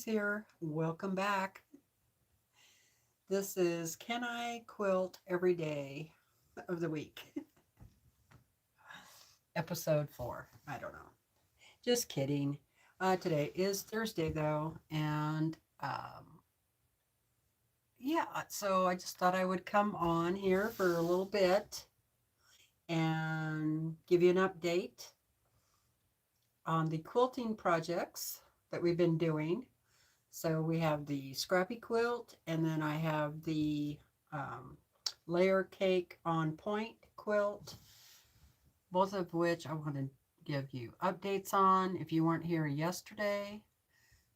here. Welcome back. This is Can I Quilt Every Day of the Week? Episode 4. I don't know. Just kidding. Today is Thursday though, and yeah, so I just thought I would come on here for a little bit and give you an update on the quilting projects that we've been doing. So we have the scrappy quilt, and then I have the um, layer cake on point quilt, both of which I want to give you updates on if you weren't here yesterday.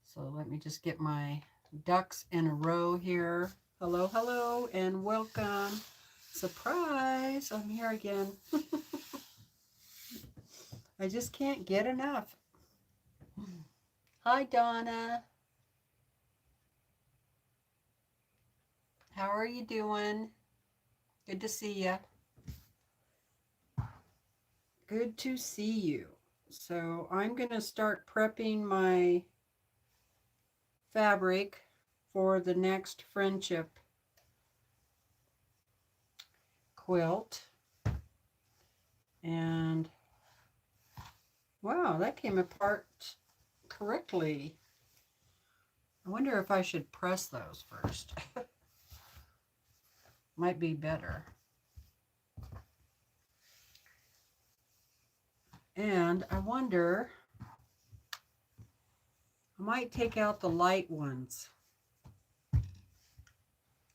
So let me just get my ducks in a row here. Hello, hello, and welcome. Surprise, I'm here again. I just can't get enough. Hi, Donna. How are you doing? Good to see you. Good to see you. So I'm going to start prepping my fabric for the next friendship quilt. And wow, that came apart correctly. I wonder if I should press those first. Might be better. And I wonder, I might take out the light ones.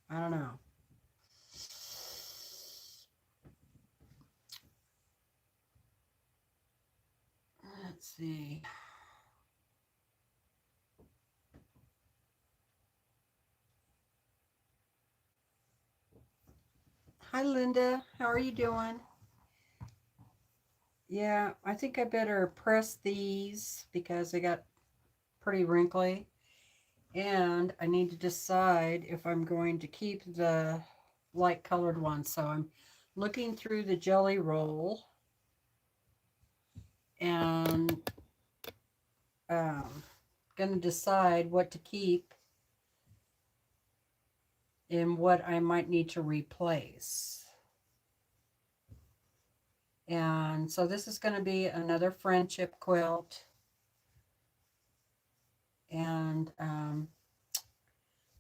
I don't know. Let's see. Hi, Linda. How are you doing? Yeah, I think I better press these because they got pretty wrinkly. And I need to decide if I'm going to keep the light colored one. So I'm looking through the jelly roll and going to decide what to keep and what I might need to replace. And so this is going to be another friendship quilt. And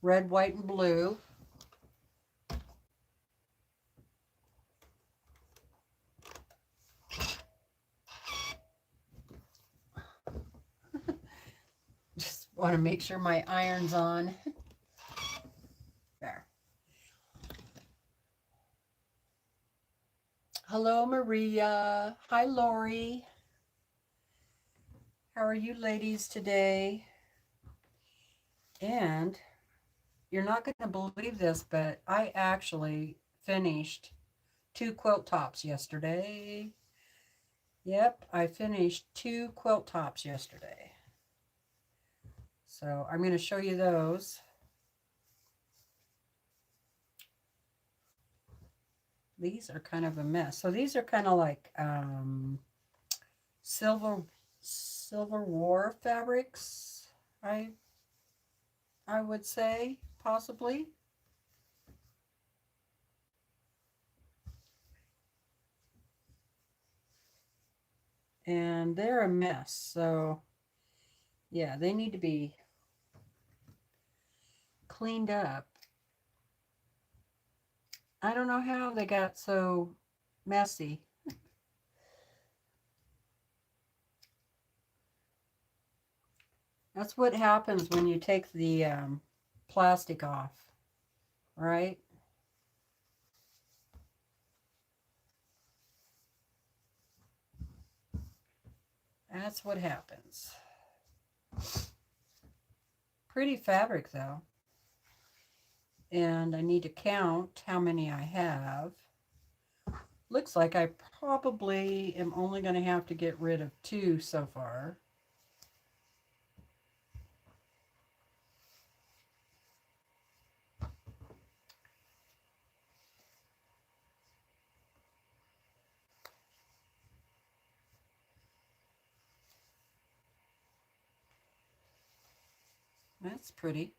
red, white, and blue. Just want to make sure my iron's on. There. Hello, Maria. Hi, Lori. How are you ladies today? And you're not going to believe this, but I actually finished 2 quilt tops yesterday. Yep, I finished 2 quilt tops yesterday. So I'm going to show you those. These are kind of a mess. So these are kind of like silver war fabrics, I would say, possibly. And they're a mess. So yeah, they need to be cleaned up. I don't know how they got so messy. That's what happens when you take the plastic off, right? That's what happens. Pretty fabric though. And I need to count how many I have. Looks like I probably am only going to have to get rid of 2 so far. That's pretty.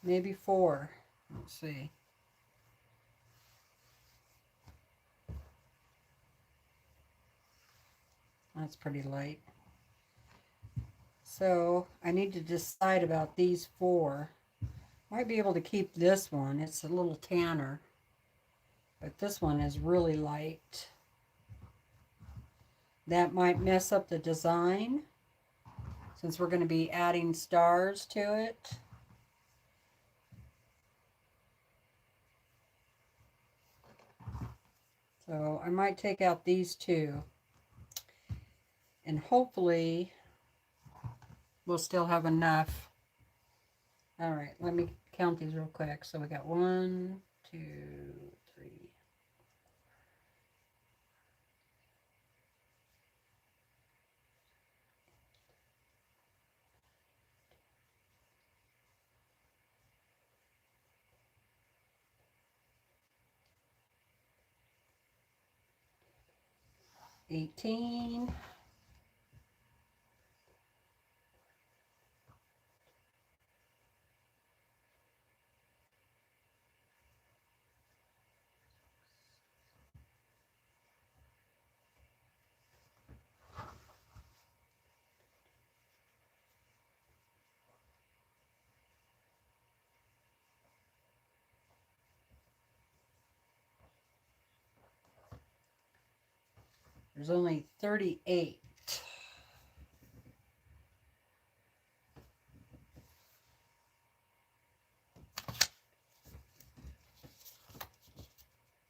Maybe 4. Let's see. That's pretty light. So I need to decide about these 4. Might be able to keep this one. It's a little tanner. But this one is really light. That might mess up the design since we're going to be adding stars to it. So I might take out these 2. And hopefully we'll still have enough. All right, let me count these real quick. So we got 1, 2, 3. 18. There's only 38.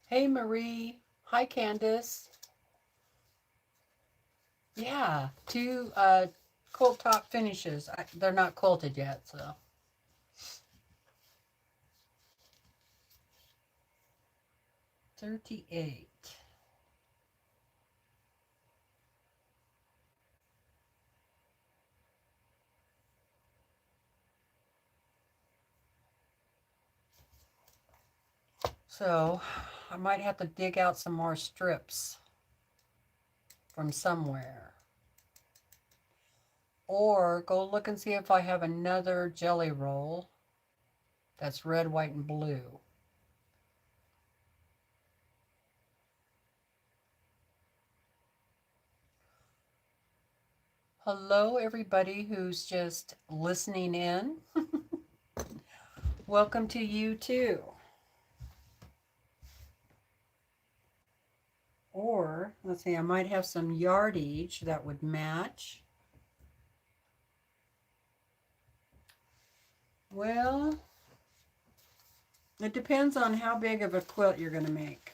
Hey, Marie. Hi, Candace. Yeah, 2 quilt top finishes. They're not quilted yet, so. $38. So I might have to dig out some more strips from somewhere. Or go look and see if I have another jelly roll that's red, white, and blue. Hello, everybody who's just listening in. Welcome to you too. Or, let's see, I might have some yardage that would match. Well, it depends on how big of a quilt you're going to make.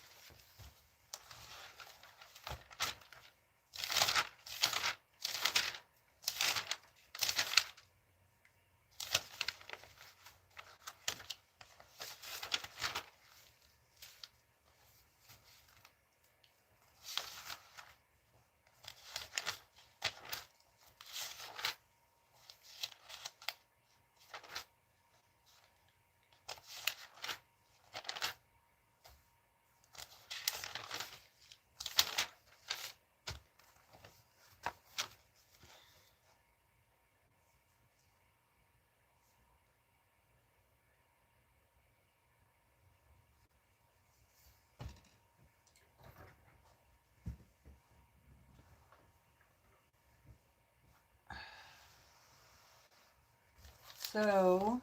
So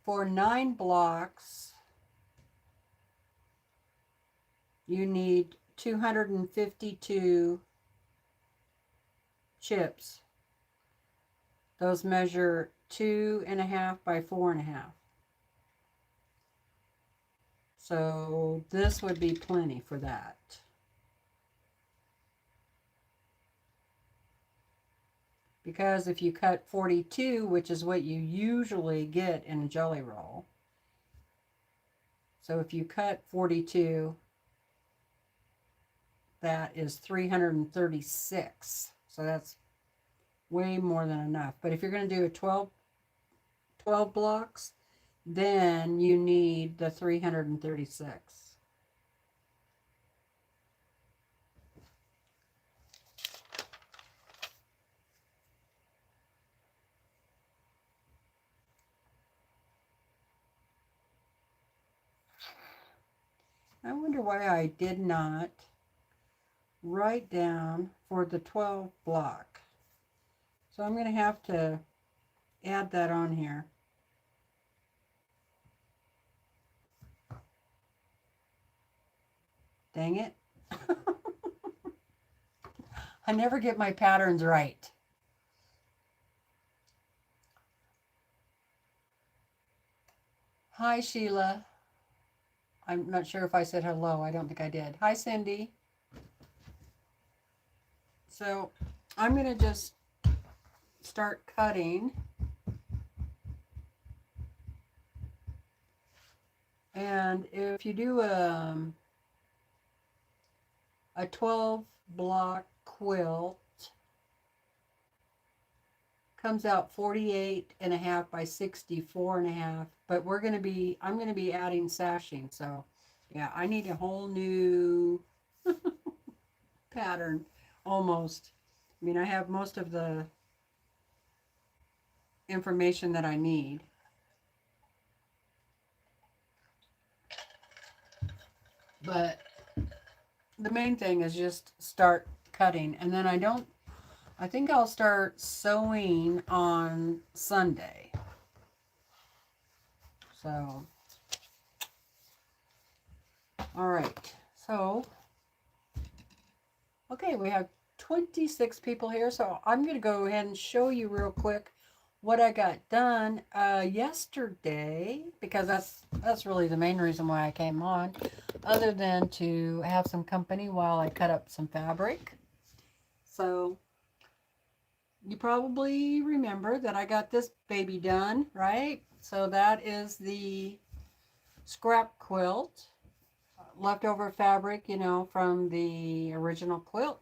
for 9 blocks, you need 252 chips. Those measure 2.5 by 4.5. So this would be plenty for that. Because if you cut 42, which is what you usually get in a jelly roll, so if you cut 42, that is 336. So that's way more than enough. But if you're going to do a 12 blocks, then you need the 336. I wonder why I did not write down for the 12 block. So I'm going to have to add that on here. Dang it. I never get my patterns right. Hi, Sheila. I'm not sure if I said hello. I don't think I did. Hi, Cindy. So I'm going to just start cutting. And if you do a 12 block quilt, comes out 48.5 by 64.5, but I'm going to be adding sashing. So yeah, I need a whole new pattern almost. I mean, I have most of the information that I need. But the main thing is just start cutting. And then I think I'll start sewing on Sunday. So, all right. So, okay, we have 26 people here. So I'm going to go ahead and show you real quick what I got done yesterday, because that's really the main reason why I came on, other than to have some company while I cut up some fabric. So you probably remember that I got this baby done, right? So that is the scrap quilt, leftover fabric, you know, from the original quilt.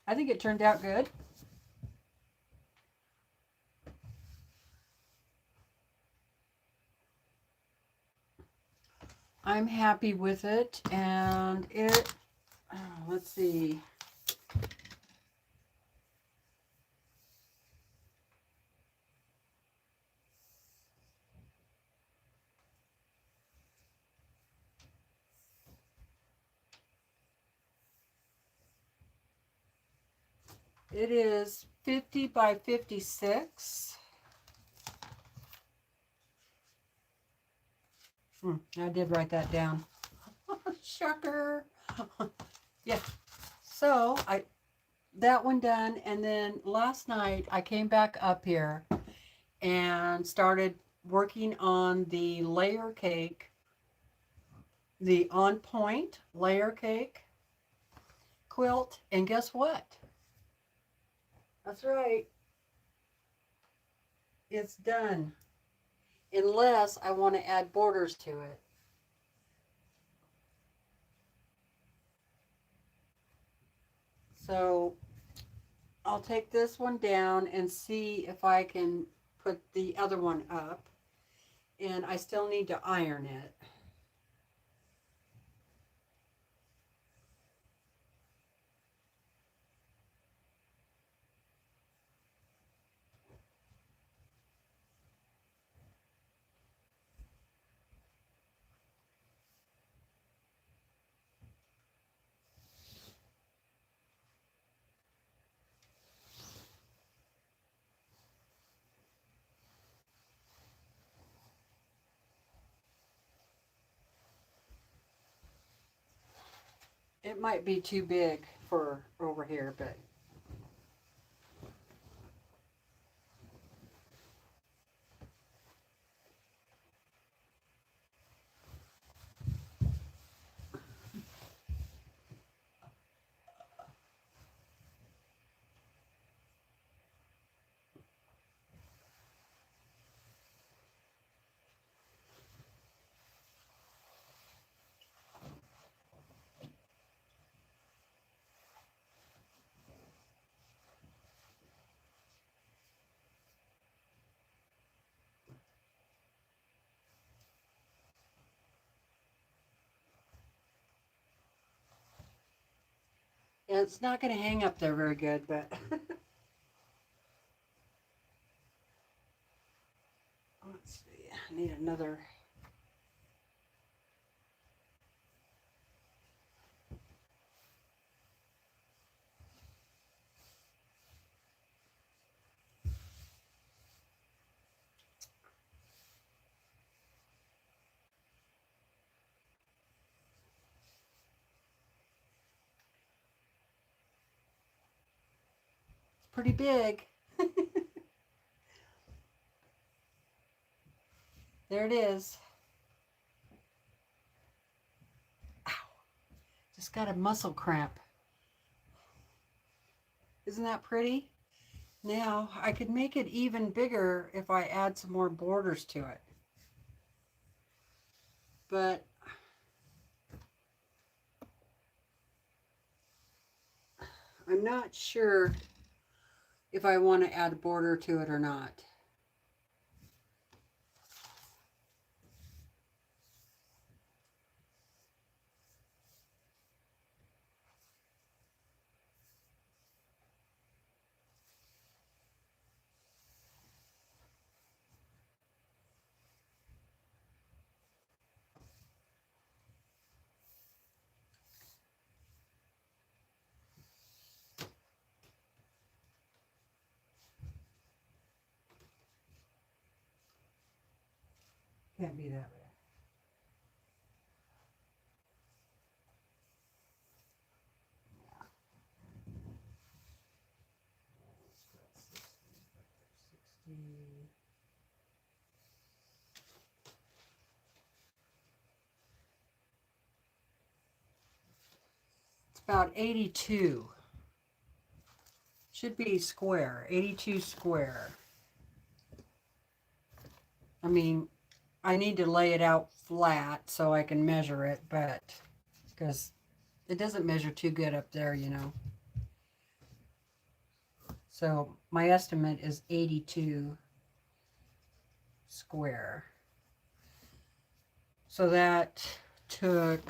I think it turned out good. I'm happy with it, and it, let's see. It is 50 by 56. I did write that down. Shocker. Yeah. So that one done, and then last night I came back up here and started working on the layer cake, the On Point layer cake quilt, and guess what? That's right. It's done. Unless I want to add borders to it. So I'll take this one down and see if I can put the other one up. And I still need to iron it. It might be too big for over here, but It's not going to hang up there very good, but let's see. I need another. It's pretty big. There it is. Ow. Just got a muscle cramp. Isn't that pretty? Now, I could make it even bigger if I add some more borders to it. But I'm not sure if I want to add a border to it or not. Can't be that way. It's about 82. Should be square, 82 square. I mean, I need to lay it out flat so I can measure it, but because it doesn't measure too good up there, you know. So my estimate is 82 square. So that took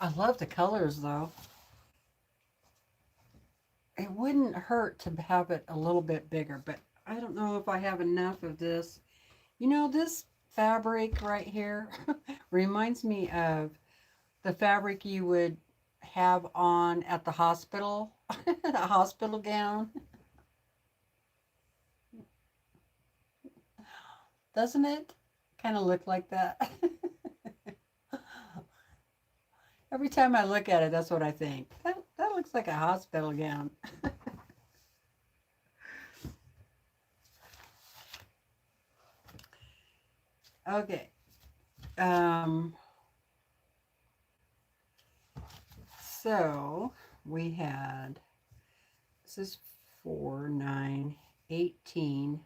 I love the colors though. It wouldn't hurt to have it a little bit bigger, but I don't know if I have enough of this. You know, this fabric right here reminds me of the fabric you would have on at the hospital, a hospital gown. Doesn't it kind of look like that? Every time I look at it, that's what I think. That looks like a hospital gown. Okay. So we had, this is 4, 9, 18,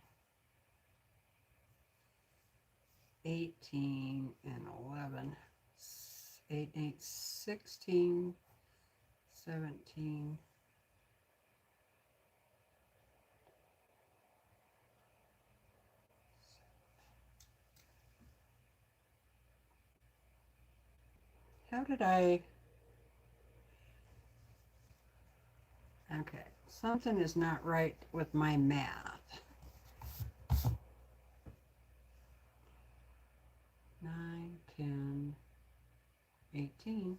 18 and 11, 8, 8, 16, 17, how did I, okay, something is not right with my math. 9, 10, 18,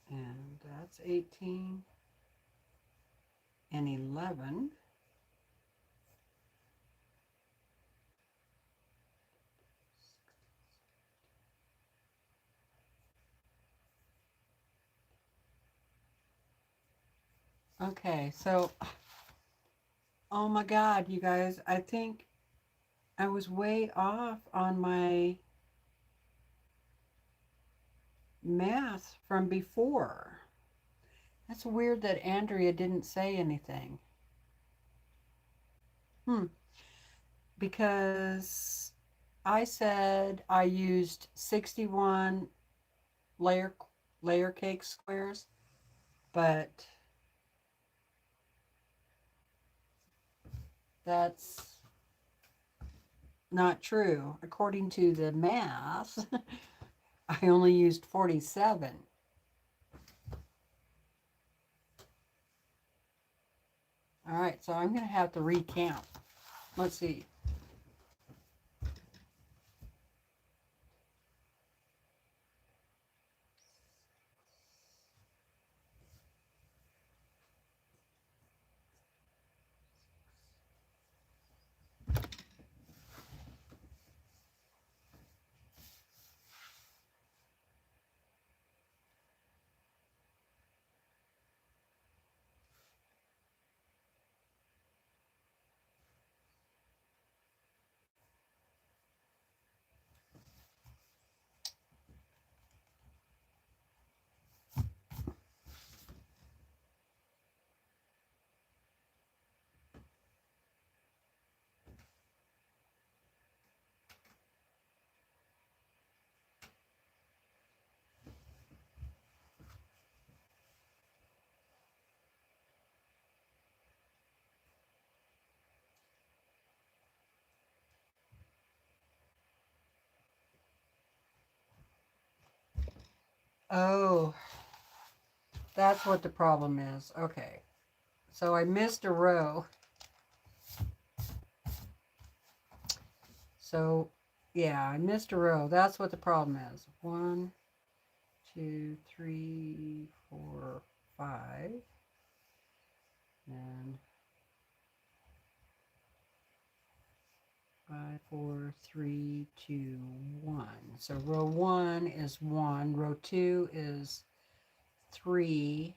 and that's 18, and 11, okay, so, oh my God, you guys, I think I was way off on my math from before. That's weird that Andrea didn't say anything. Because I said I used 61 layer layer cake squares, but that's not true. According to the math, I only used 47. All right, so I'm going to have to recount. Let's see. Oh, that's what the problem is. Okay. So I missed a row. So, yeah, I missed a row. That's what the problem is. 1, 2, 3, 4, 5. And 5, 4, 3, 2, 1. So row 1 is 1. Row 2 is 3.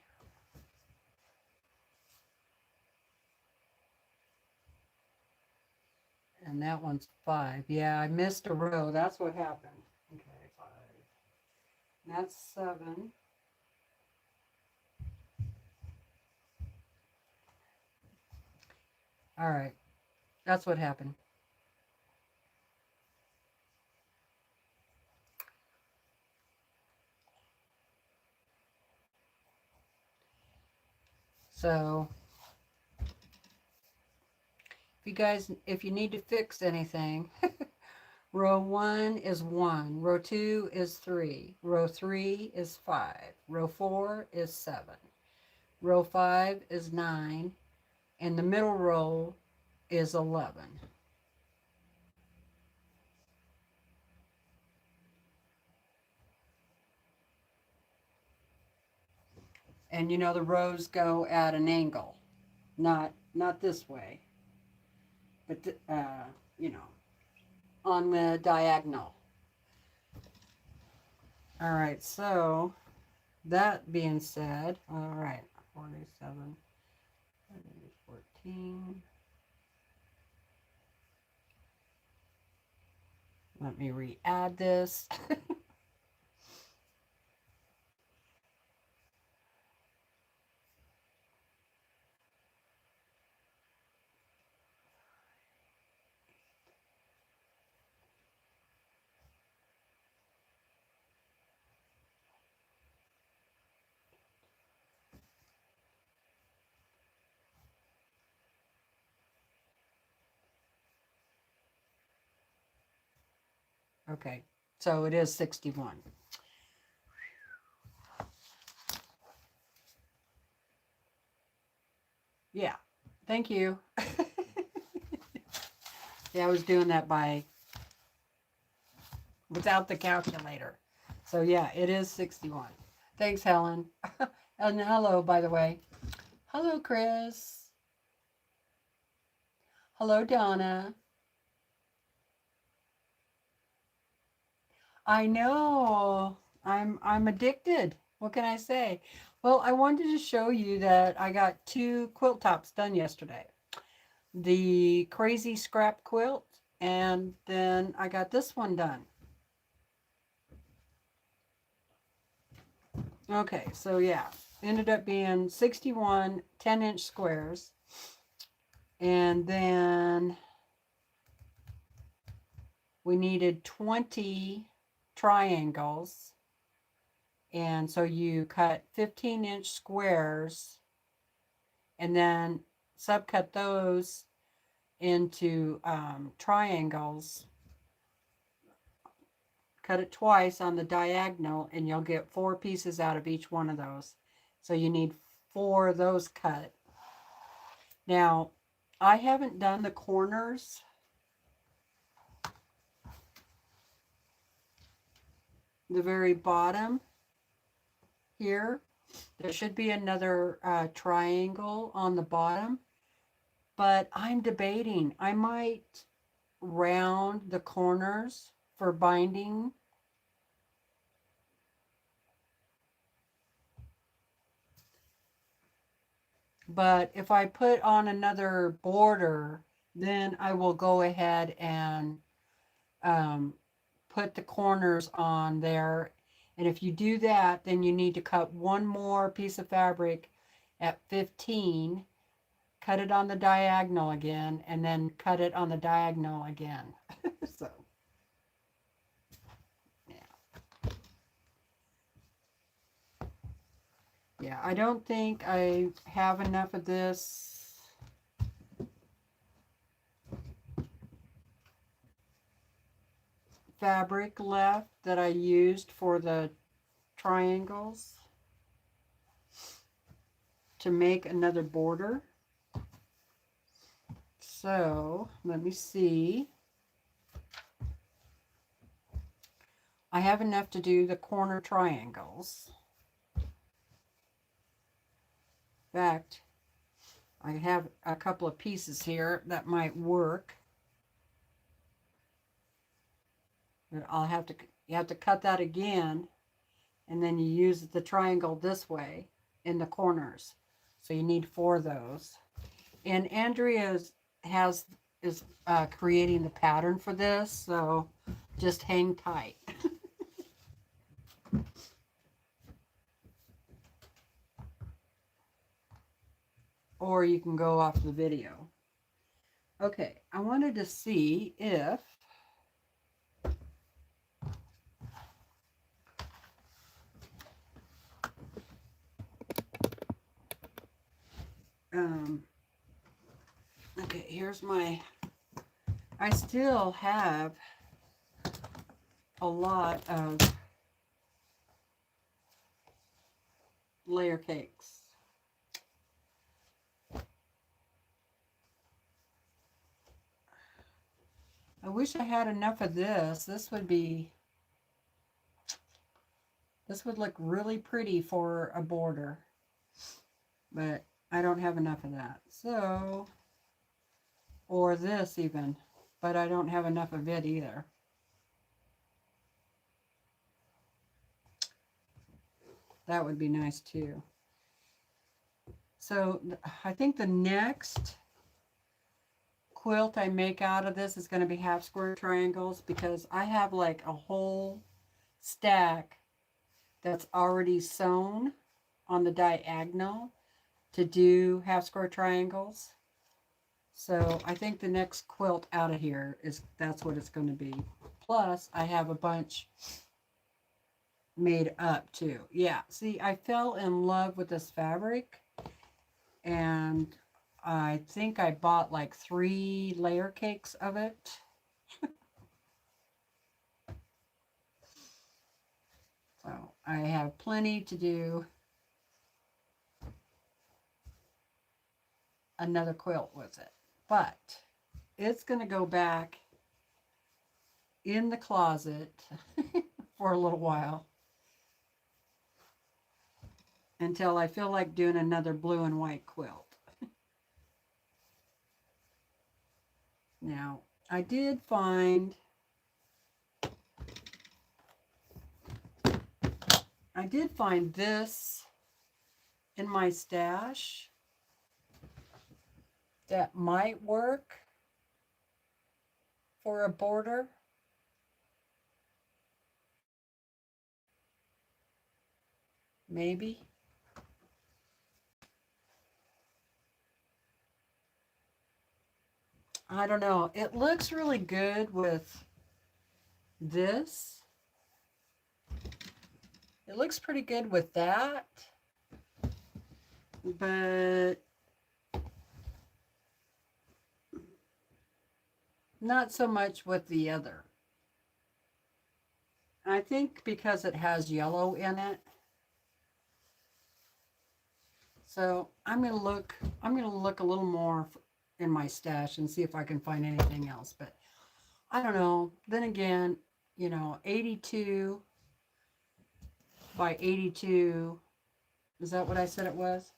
And that one's 5. Yeah, I missed a row. That's what happened. Okay, 5. That's 7. All right. That's what happened. So, if you need to fix anything, row 1 is 1, row 2 is 3, row 3 is 5, row 4 is 7, row 5 is 9, and the middle row is 11. And you know the rows go at an angle, not this way, but you know, on the diagonal. All right, so that being said, all right, 47, 14. Let me re-add this. Okay, so it is 61. Yeah, thank you. Yeah, I was doing that without the calculator. So yeah, it is 61. Thanks, Helen. And hello, by the way. Hello, Chris. Hello, Donna. I know. I'm addicted. What can I say? Well, I wanted to show you that I got 2 quilt tops done yesterday. The crazy scrap quilt, and then I got this one done. Okay, so yeah, ended up being 61 10-inch squares. And then we needed 20 triangles. And so you cut 15-inch squares and then subcut those into triangles. Cut it twice on the diagonal and you'll get 4 pieces out of each one of those. So you need 4 of those cut. Now, I haven't done the corners. The very bottom here, there should be another triangle on the bottom, but I'm debating. I might round the corners for binding. But if I put on another border, then I will go ahead and put the corners on there. And if you do that, then you need to cut one more piece of fabric at 15, cut it on the diagonal again, and then cut it on the diagonal again. So, yeah. Yeah, I don't think I have enough of this fabric left that I used for the triangles to make another border. So let me see. I have enough to do the corner triangles. In fact, I have a couple of pieces here that might work. But you have to cut that again, and then you use the triangle this way in the corners. So you need 4 of those. And Andrea is creating the pattern for this, so just hang tight. Or you can go off the video. Okay, I wanted to see if okay, here's I still have a lot of layer cakes. I wish I had enough of this. This would look really pretty for a border, but I don't have enough of that. So, or this even, but I don't have enough of it either. That would be nice too. So I think the next quilt I make out of this is going to be half square triangles, because I have like a whole stack that's already sewn on the diagonal to do half square triangles. So I think the next quilt out of here that's what it's going to be. Plus I have a bunch made up too. Yeah, see, I fell in love with this fabric, and I think I bought like 3 layer cakes of it. So I have plenty to do another quilt with it, but it's going to go back in the closet for a little while until I feel like doing another blue and white quilt. Now, I did find this in my stash that might work for a border. Maybe. I don't know. It looks really good with this. It looks pretty good with that, but not so much with the other. I think because it has yellow in it. So I'm gonna look a little more in my stash and see if I can find anything else. But I don't know. Then again, you know, 82 by 82. Is that what I said it was?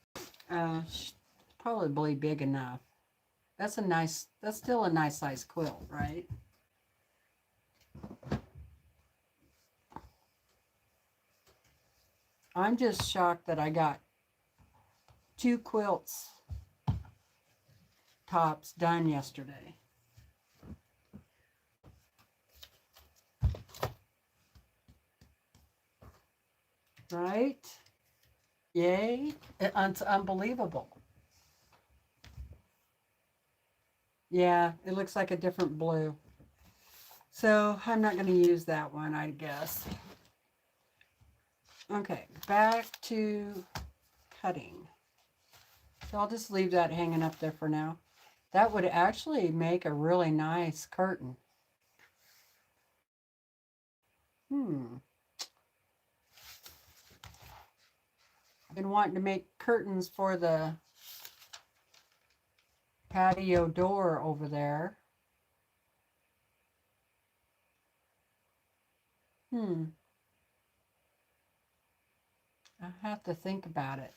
Probably big enough. That's still a nice size quilt, right? I'm just shocked that I got 2 quilts tops done yesterday. Right? Yay. It's unbelievable. Yeah, it looks like a different blue. So I'm not going to use that one, I guess. Okay, back to cutting. So I'll just leave that hanging up there for now. That would actually make a really nice curtain. I've been wanting to make curtains for the patio door over there. I have to think about it.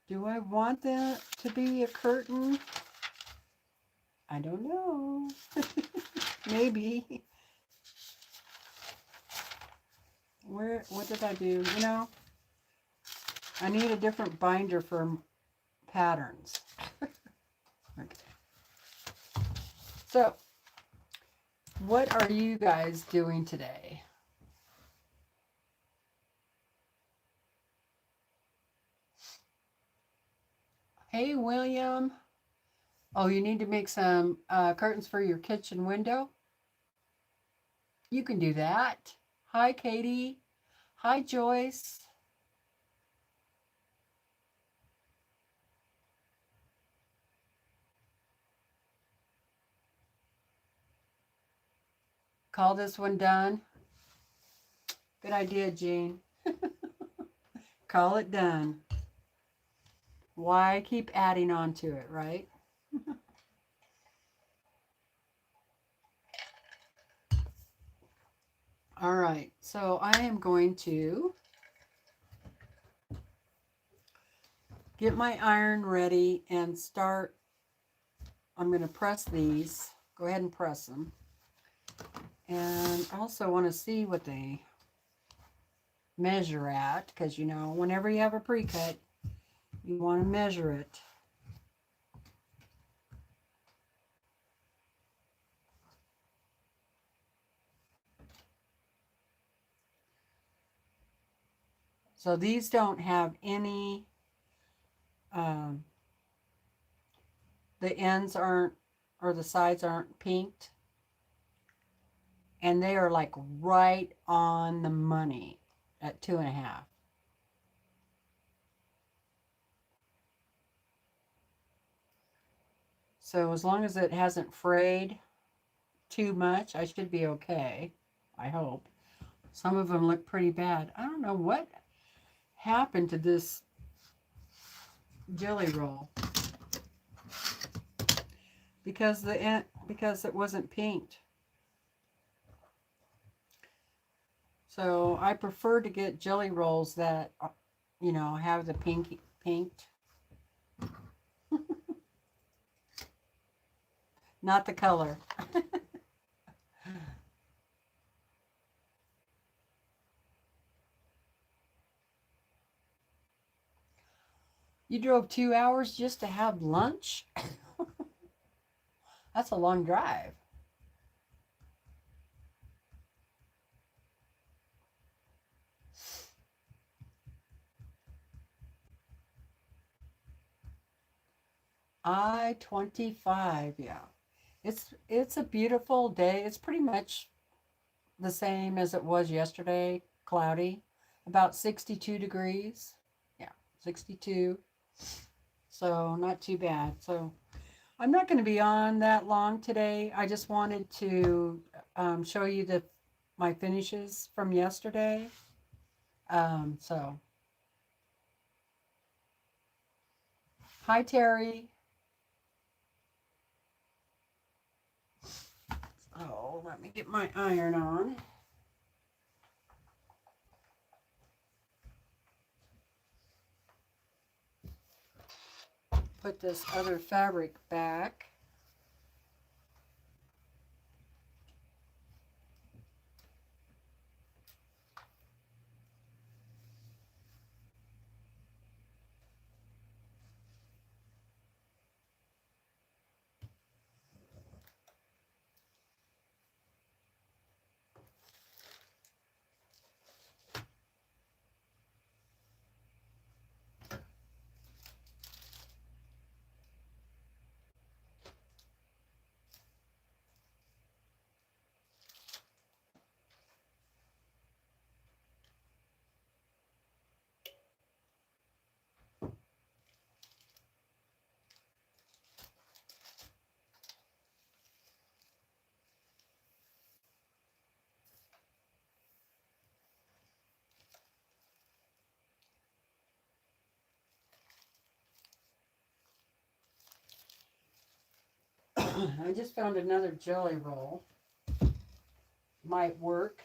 Do I want that to be a curtain? I don't know. Maybe. What did I do? You know, I need a different binder for patterns. Okay. So, what are you guys doing today? Hey, William. Oh, you need to make some curtains for your kitchen window? You can do that. Hi, Katie. Hi, Joyce. Call this one done. Good idea, Jean. Call it done. Why keep adding on to it, right? All right, so I am going to get my iron ready and start. I'm going to press these. Go ahead and press them. And I also want to see what they measure at, because you know, whenever you have a pre-cut, you want to measure it. So these don't have any, the ends aren't, or the sides aren't pinked. And they are like right on the money at 2.5. So as long as it hasn't frayed too much, I should be okay. I hope. Some of them look pretty bad. I don't know what happened to this jelly roll, because it wasn't pinked. So I prefer to get jelly rolls that, you know, have the pinked. Not the color. You drove 2 hours just to have lunch? That's a long drive. I-25, yeah. It's a beautiful day. It's pretty much the same as it was yesterday, cloudy, about 62 degrees. Yeah, 62. So not too bad. So I'm not going to be on that long today. I just wanted to show you my finishes from yesterday. So hi Terry. Oh, let me get my iron on. Put this other fabric back. I just found another jelly roll. Might work.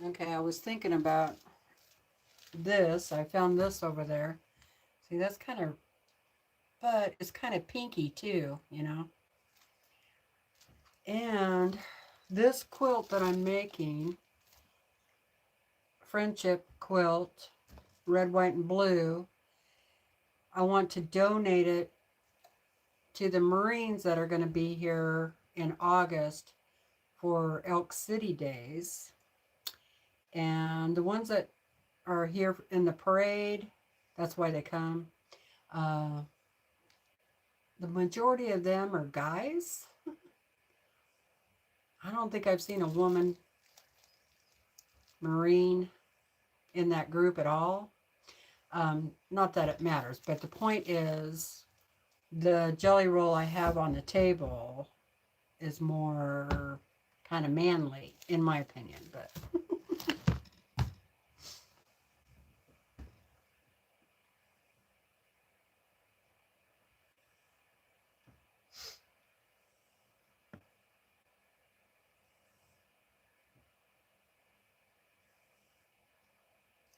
Okay, I was thinking about this. I found this over there. See, that's kind of, but it's kind of pinky too, you know. And this quilt that I'm making, friendship quilt, red, white, and blue, I want to donate it to the Marines that are going to be here in August for Elk City days. And the ones that are here in the parade, that's why they come. Uh, the majority of them are guys. I don't think I've seen a woman Marine in that group at all. Not that it matters, but the point is the jelly roll I have on the table is more kind of manly, in my opinion. But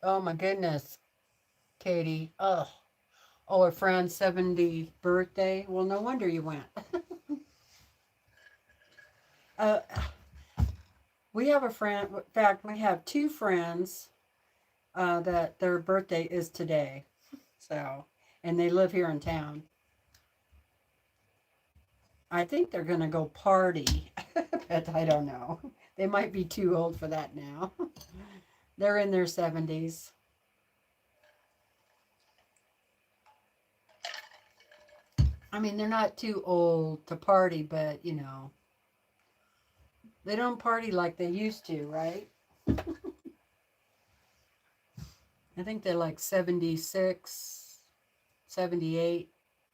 oh my goodness, Katie. Oh, a friend's 70th birthday. Well, no wonder you went. uh, we have a friend. In fact, we have two friends that their birthday is today. So, and they live here in town. I think they're going to go party, but I don't know. They might be too old for that now. They're in their 70s. I mean, they're not too old to party, but you know, they don't party like they used to, right? I think they're like 76. 78,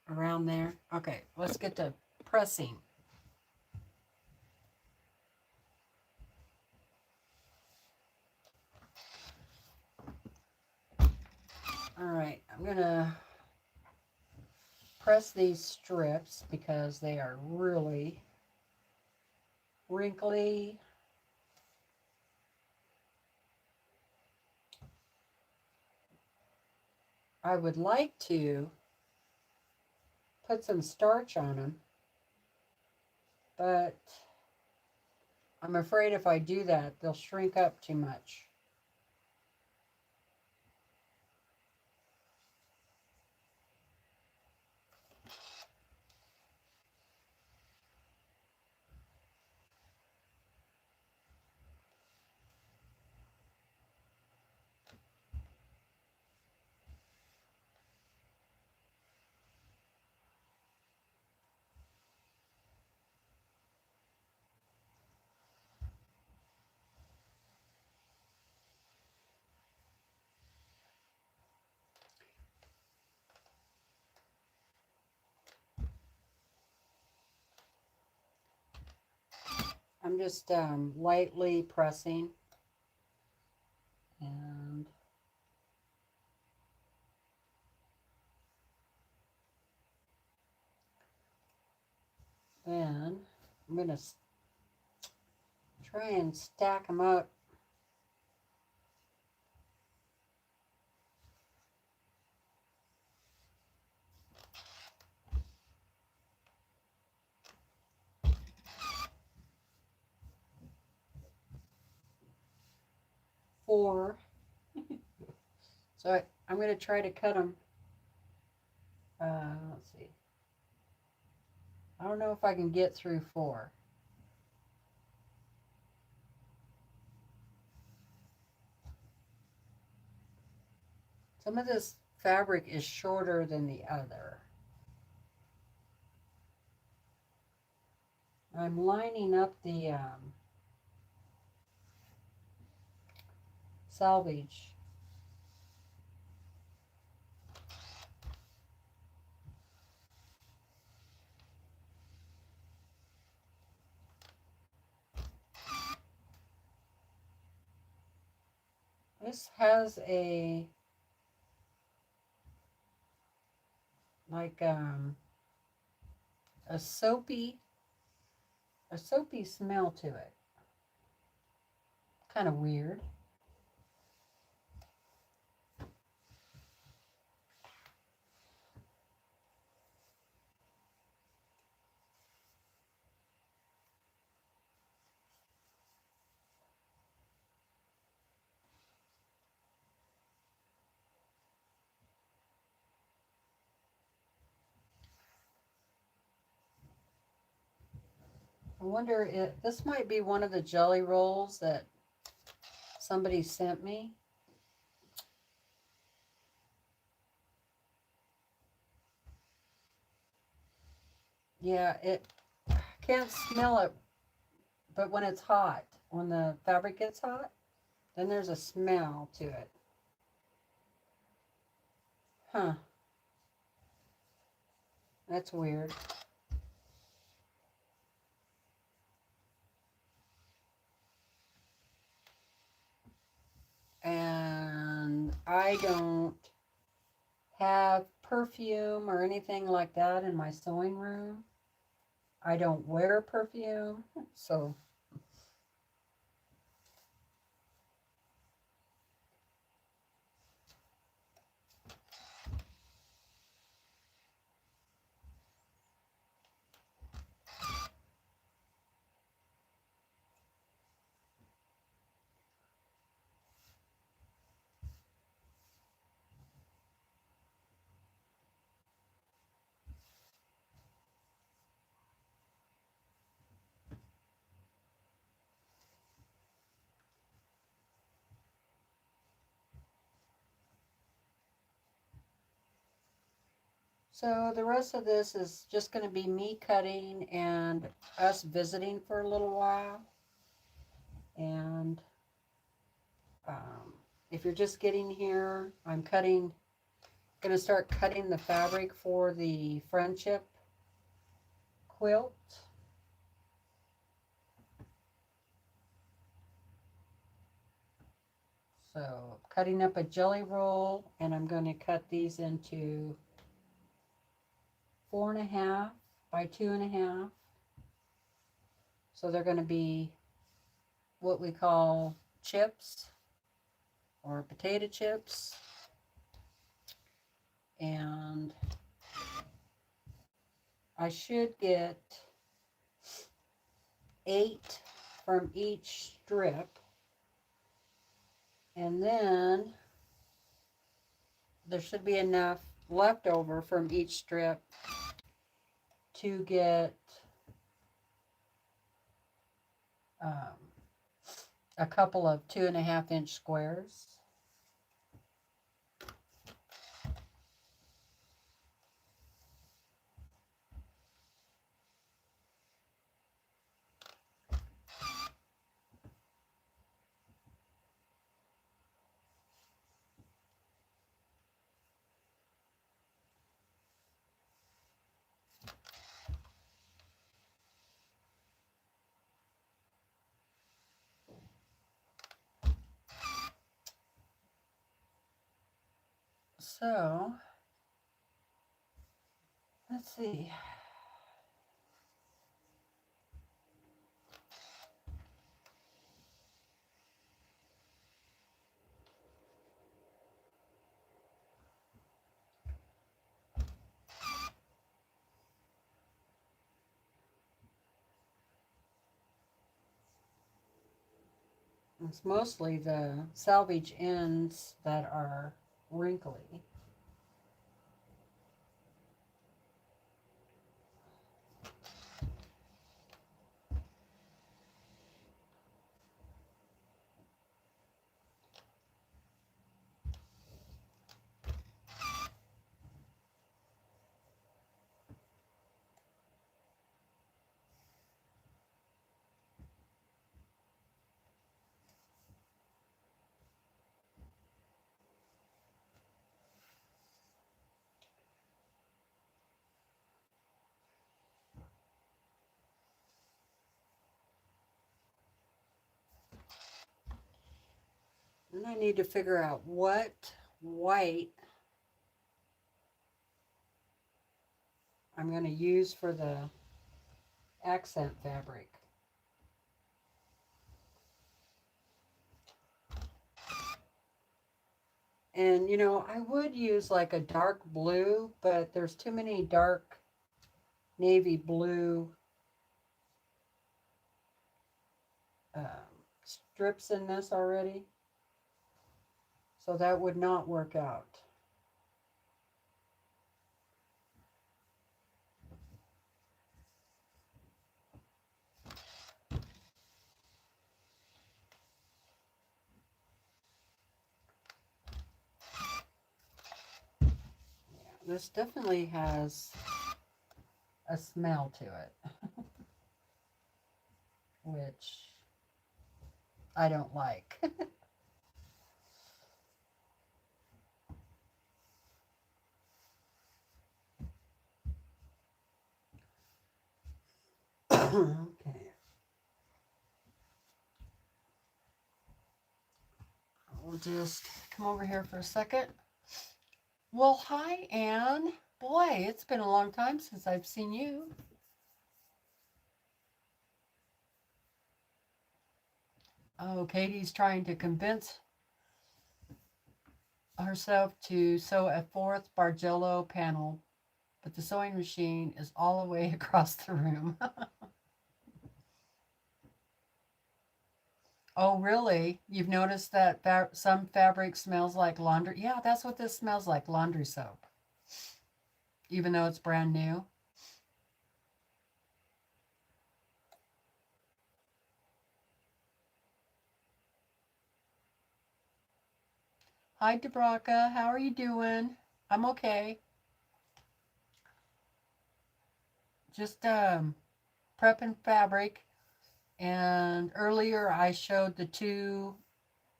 around there. Okay, let's get to pressing. All right, I'm gonna press these strips because they are really wrinkly. I would like to put some starch on them, but I'm afraid if I do that, they'll shrink up too much. I'm just lightly pressing, and then I'm going to try and stack them up. Four. So I'm going to try to cut them. Let's see. I don't know if I can get through 4. Some of this fabric is shorter than the other. I'm lining up the selvage. This has a like a soapy smell to it. Kind of weird. I wonder if this might be one of the jelly rolls that somebody sent me. Yeah, I can't smell it, but when it's hot, when the fabric gets hot, then there's a smell to it. Huh. That's weird. And I don't have perfume or anything like that in my sewing room. I don't wear perfume, so the rest of this is just going to be me cutting and us visiting for a little while. And if you're just getting here, I'm cutting going to start cutting the fabric for the friendship quilt. So cutting up a jelly roll, and I'm going to cut these into 4.5 by 2.5. So they're going to be what we call chips or potato chips. And I should get 8 from each strip. And then there should be enough left over from each strip to get a couple of 2.5-inch squares. So, let's see. It's mostly the salvage ends that are wrinkly. And I need to figure out what white I'm going to use for the accent fabric. And you know, I would use like a dark blue, but there's too many dark navy blue strips in this already. So that would not work out. This definitely has a smell to it, which I don't like. Okay. We'll just come over here for a second. Well, hi, Anne. Boy, it's been a long time since I've seen you. Oh, Katie's trying to convince herself to sew a 4th Bargello panel, but the sewing machine is all the way across the room. Oh, really? You've noticed that some fabric smells like laundry? Yeah, that's what this smells like, laundry soap. Even though it's brand new. Hi, Debraka. How are you doing? I'm okay. Just prepping fabric. And earlier I showed the 2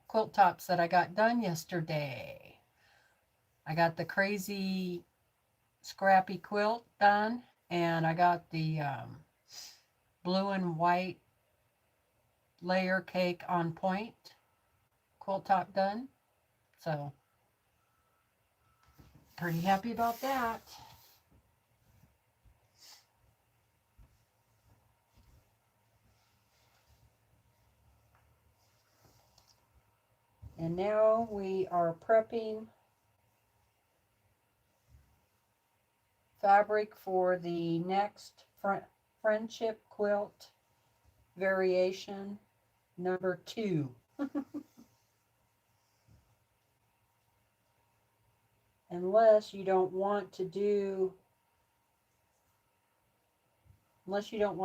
quilt tops that I got done yesterday. I got the crazy scrappy quilt done, and I got the blue and white layer cake on point quilt top done. So pretty happy about that. And now we are prepping fabric for the next friendship quilt variation number 2. Unless you don't want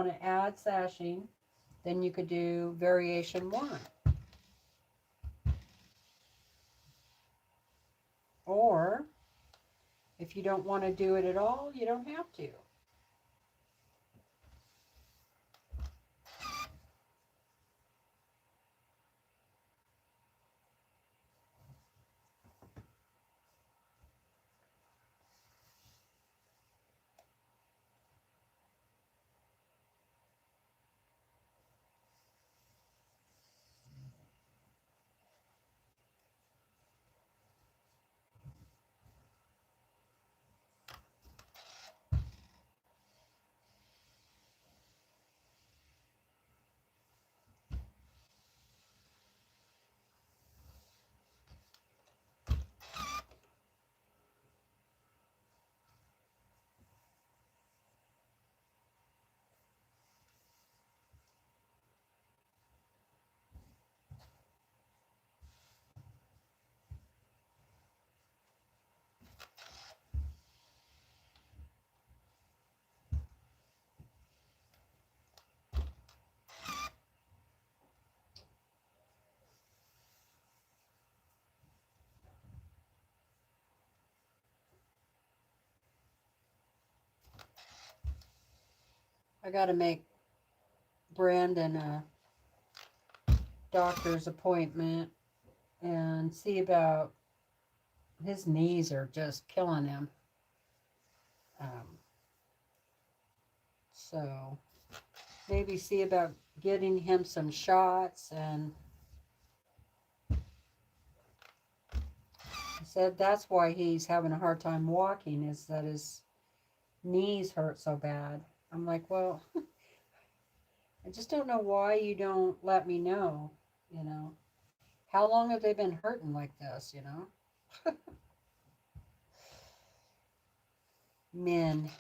to add sashing, then you could do variation 1. Or if you don't want to do it at all, you don't have to. I got to make Brandon a doctor's appointment and see about his knees are just killing him. So maybe see about getting him some shots. And he said that's why he's having a hard time walking, is that his knees hurt so bad. I'm like, well, I just don't know why you don't let me know, you know. How long have they been hurting like this, you know? Men.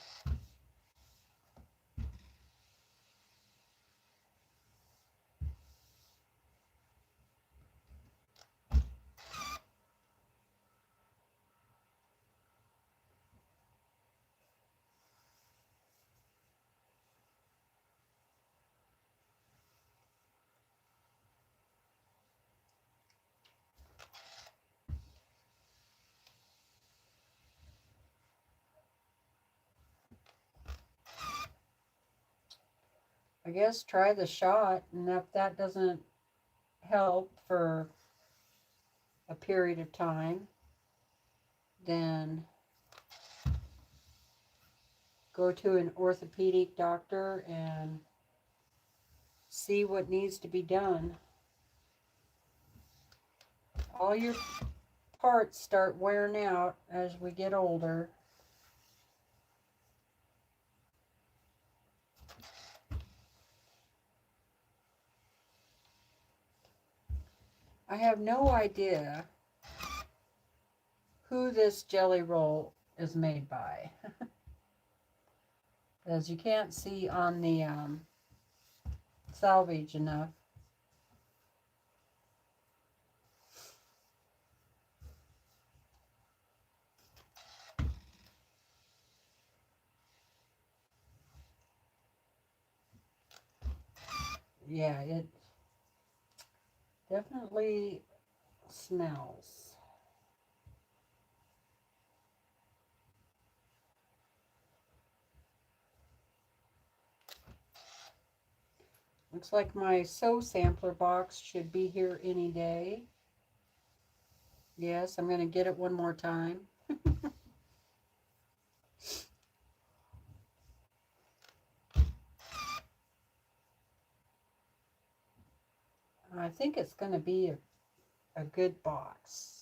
I guess try the shot, and if that doesn't help for a period of time, then go to an orthopedic doctor and see what needs to be done. All your parts start wearing out as we get older. I have no idea who this jelly roll is made by. As you can't see on the salvage enough. Yeah, it definitely smells. Looks like my sew sampler box should be here any day. Yes, I'm going to get it one more time. I think it's going to be a good box.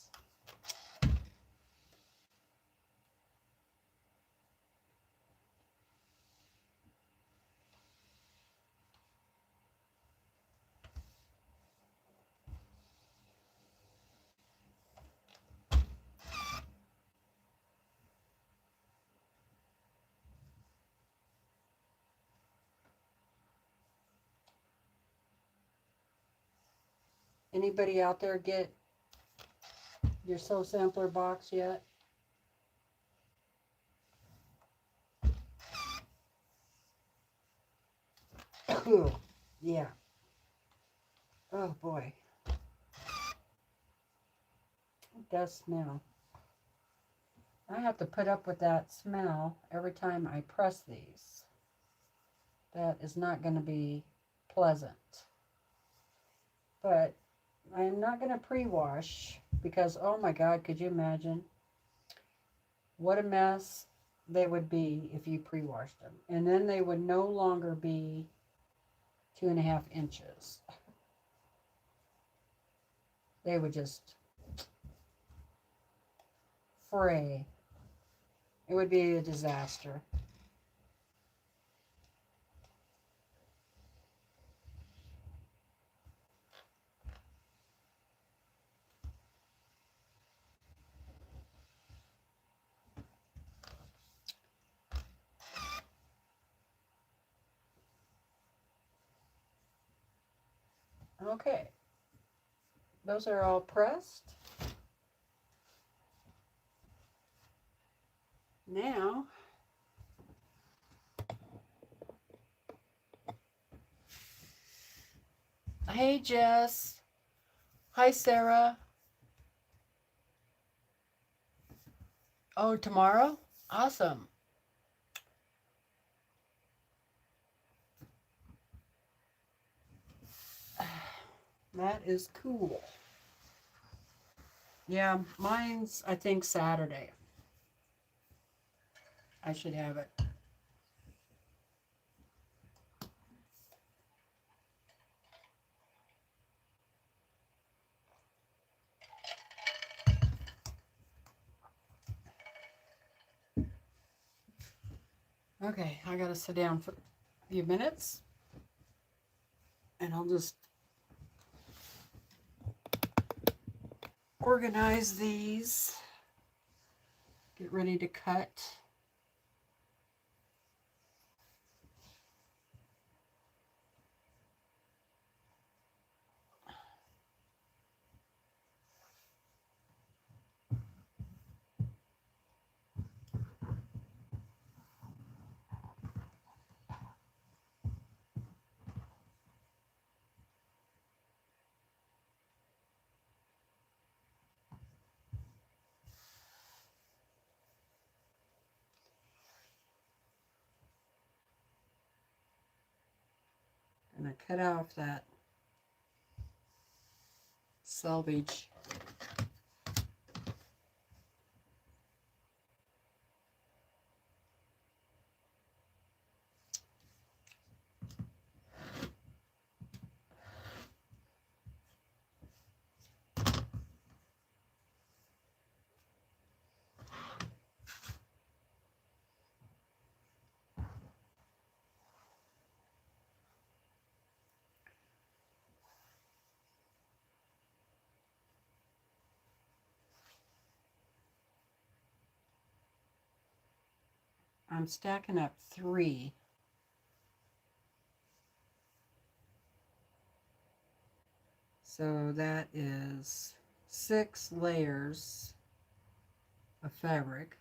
Anybody out there get your Soul Sampler box yet? Yeah. Oh boy. It does smell. I have to put up with that smell every time I press these. That is not going to be pleasant. But I'm not going to pre-wash because, oh my God, could you imagine what a mess they would be if you pre-washed them? And then they would no longer be 2.5 inches. They would just fray. It would be a disaster. Okay, those are all pressed. Now, hey Jess, hi Sarah. Oh, tomorrow? Awesome. That is cool. Yeah, mine's, I think, Saturday. I should have it. Okay, I gotta sit down for a few minutes. And I'll just organize these. Get ready to cut. And I cut off that selvage. I'm stacking up 3. So that is 6 layers of fabric.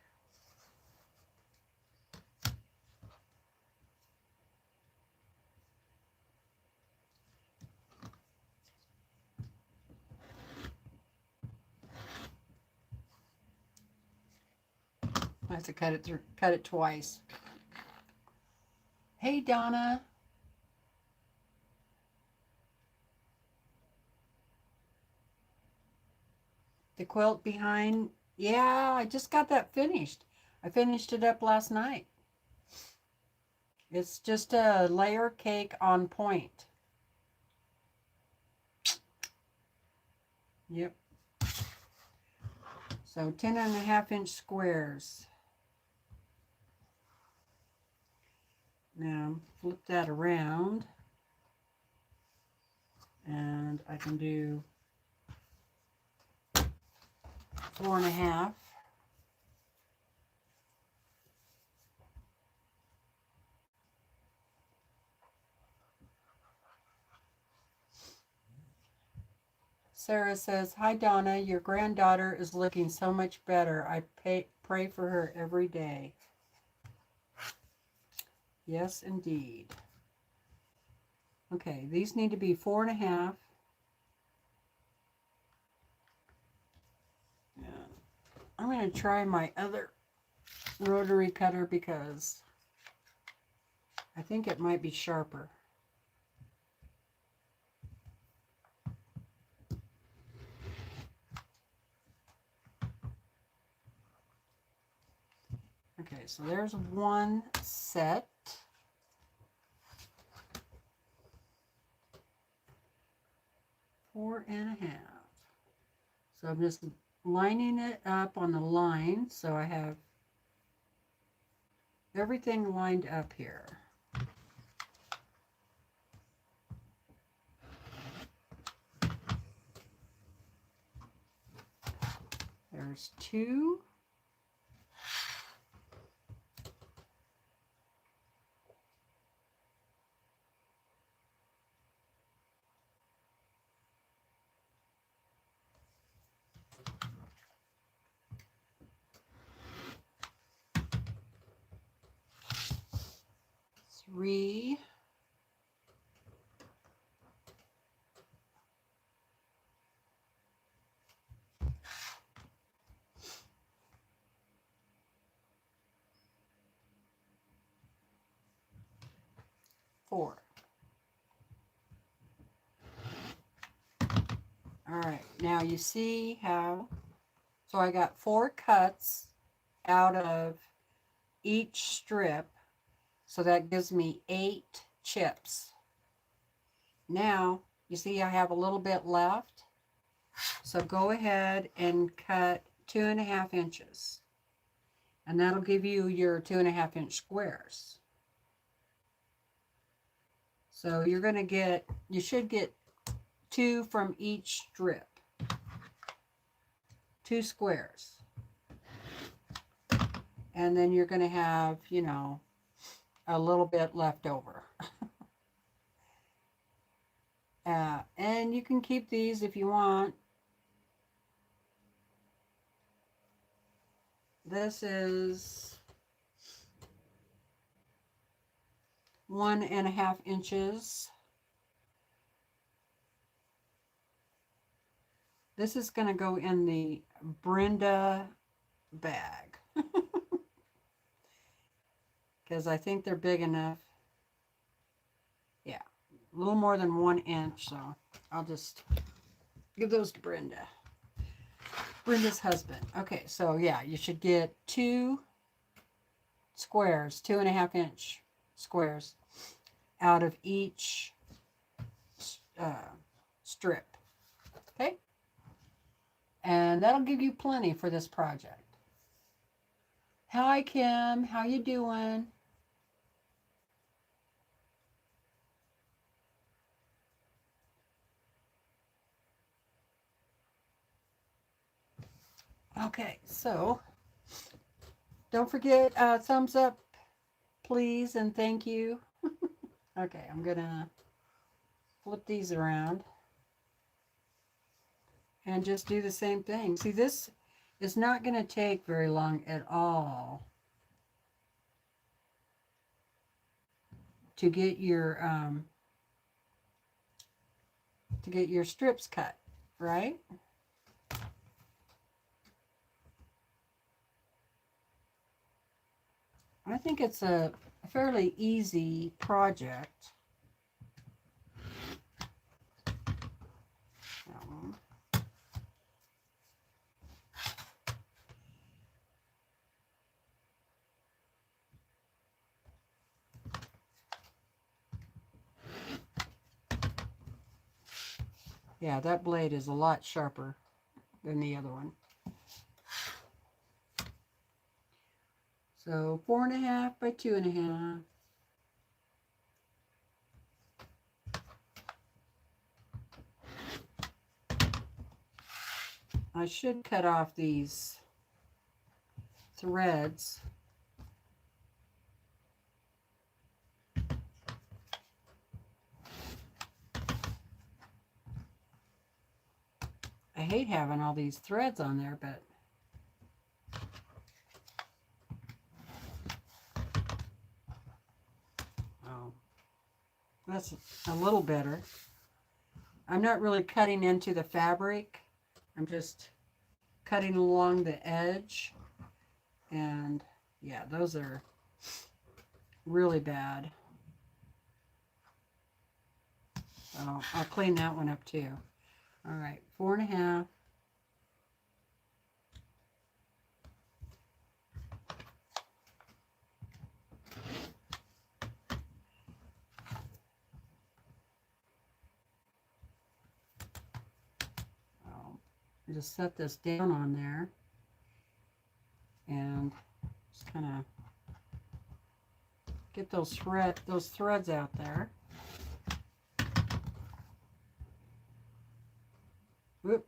I have to cut it twice. Hey Donna. The quilt behind Yeah, I just got that finished. I finished it up last night. It's just a layer cake on point. Yep. So 10.5 inch squares. Now flip that around and I can do 4.5. Sarah says, "Hi Donna, your granddaughter is looking so much better. I pray for her every day." Yes, indeed. Okay, these need to be 4.5. Yeah. I'm going to try my other rotary cutter because I think it might be sharper. Okay, so there's one set. Four and a half. So I'm just lining it up on the line so I have everything lined up here. There's 2. Three. 4. All right, now you see how, so I got 4 cuts out of each strip, so that gives me 8 chips. Now, you see I have a little bit left, so go ahead and cut 2.5 inches, and that'll give you your 2.5 inch squares. So you're going to get, you should get 2 from each strip, 2 squares. And then you're going to have, you know, a little bit left over. And you can keep these if you want. This is 1.5 inches. This is going to go in the Brenda bag because I think they're big enough. Yeah, a little more than 1 inch, so I'll just give those to Brenda. Brenda's husband. Okay, so yeah, you should get 2 squares, 2.5 inch squares out of each strip. Okay, and that'll give you plenty for this project. Hi Kim, how you doing? Okay, so don't forget thumbs up, please, and thank you. Okay, I'm gonna flip these around and just do the same thing. See, this is not going to take very long at all to get your strips cut, right? I think it's a fairly easy project. Yeah, that blade is a lot sharper than the other one. So 4.5 by 2.5. I should cut off these threads. I hate having all these threads on there, but oh, that's a little better. I'm not really cutting into the fabric. I'm just cutting along the edge. And yeah, those are really bad. So I'll clean that one up too. All right, 4.5. Just set this down on there and just kind of get those threads out there. Whoop.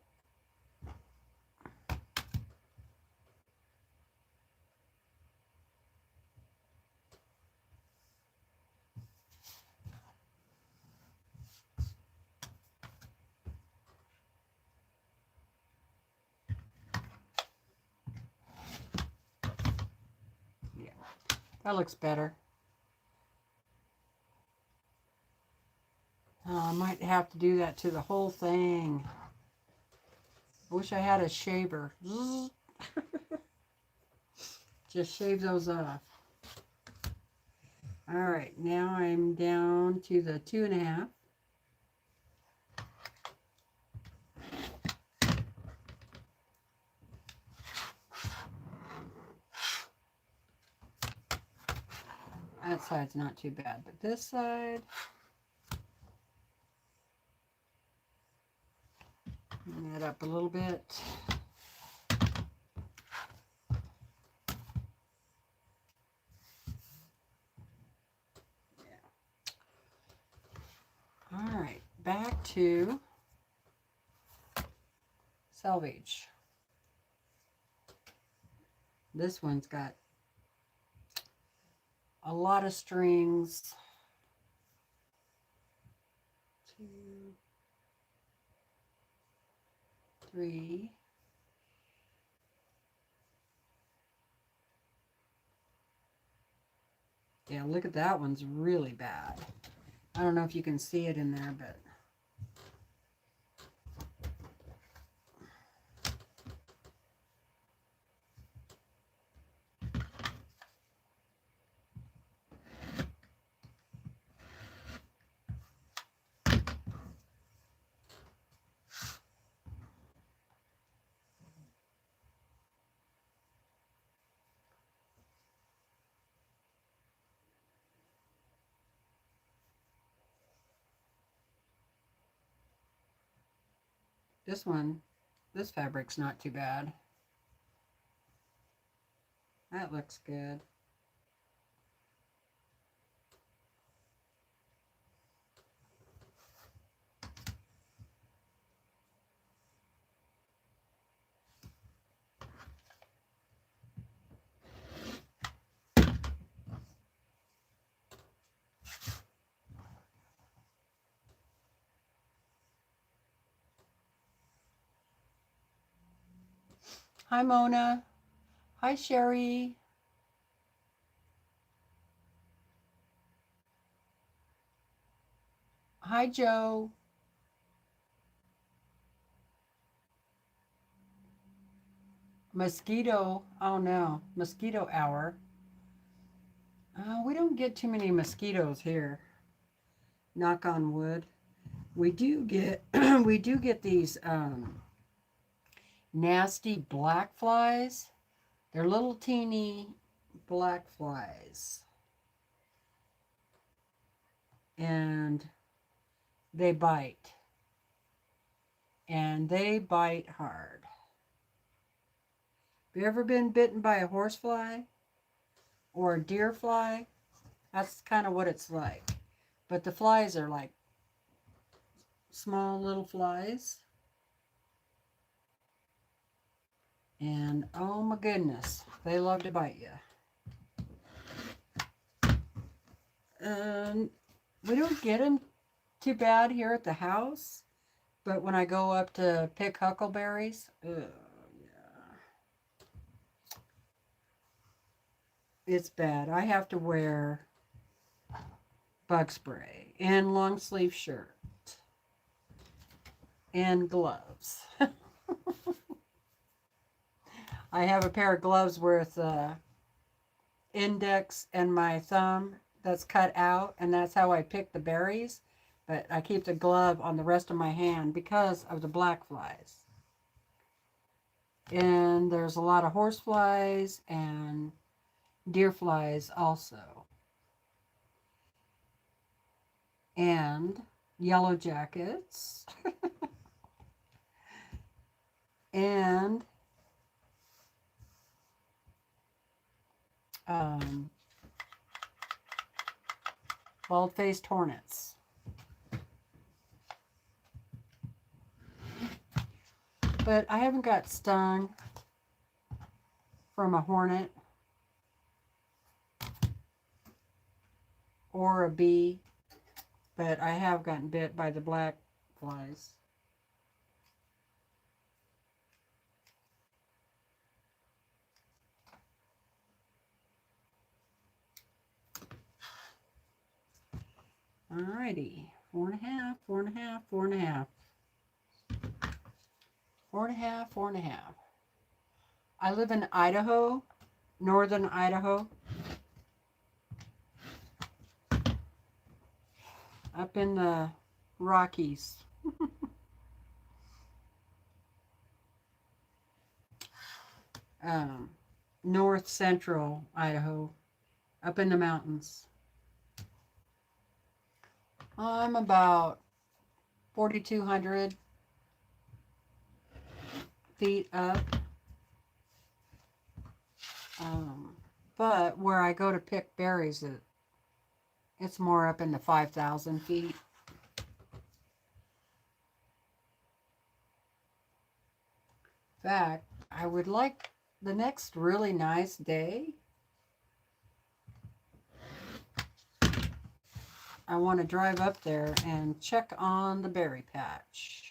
Yeah, that looks better. I might have to do that to the whole thing. I wish I had a shaver. Just shave those off. All right, now I'm down to the 2.5. That side's not too bad, but this side, bring that up a little bit. All right, back to selvage. This one's got a lot of strings. 2, 3. Yeah, look at that one's really bad. I don't know if you can see it in there, but this fabric's not too bad. That looks good. Hi, Mona. Hi, Sherry. Hi, Joe. Mosquito. Oh, no. Mosquito hour. We don't get too many mosquitoes here. Knock on wood. We do get we do get these nasty black flies. They're little teeny black flies. And they bite. and they bite hard. Have you ever been bitten by a horsefly or a deer fly? That's kind of what it's like. But the flies are like small little flies. And oh my goodness, they love to bite you. And we don't get them too bad here at the house. But when I go up to pick huckleberries, yeah, it's bad. I have to wear bug spray and long sleeve shirt and gloves. I have a pair of gloves with index and my thumb that's cut out, and that's how I pick the berries. But I keep the glove on the rest of my hand because of the black flies. And there's a lot of horse flies and deer flies also. And yellow jackets. And bald-faced hornets. But I haven't got stung from a hornet or a bee, but I have gotten bit by the black flies. Alrighty, 4.5, 4.5, 4.5. 4.5, 4.5. I live in Idaho, northern Idaho. Up in the Rockies. North central Idaho, up in the mountains. I'm about 4,200 feet up. But where I go to pick berries, it's more up in the 5,000 feet. In fact, I would like the next really nice day. I want to drive up there and check on the berry patch.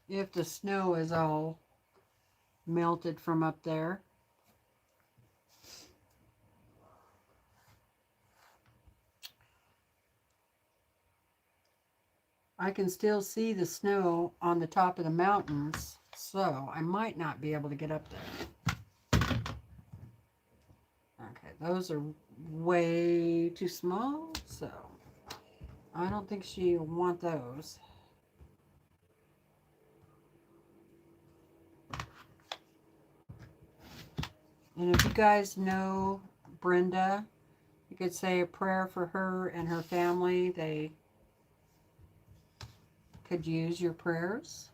If the snow is all melted from up there. I can still see the snow on the top of the mountains, so I might not be able to get up there. Okay, those are way too small, so I don't think she'll want those. And if you guys know Brenda, you could say a prayer for her and her family. They could use your prayers.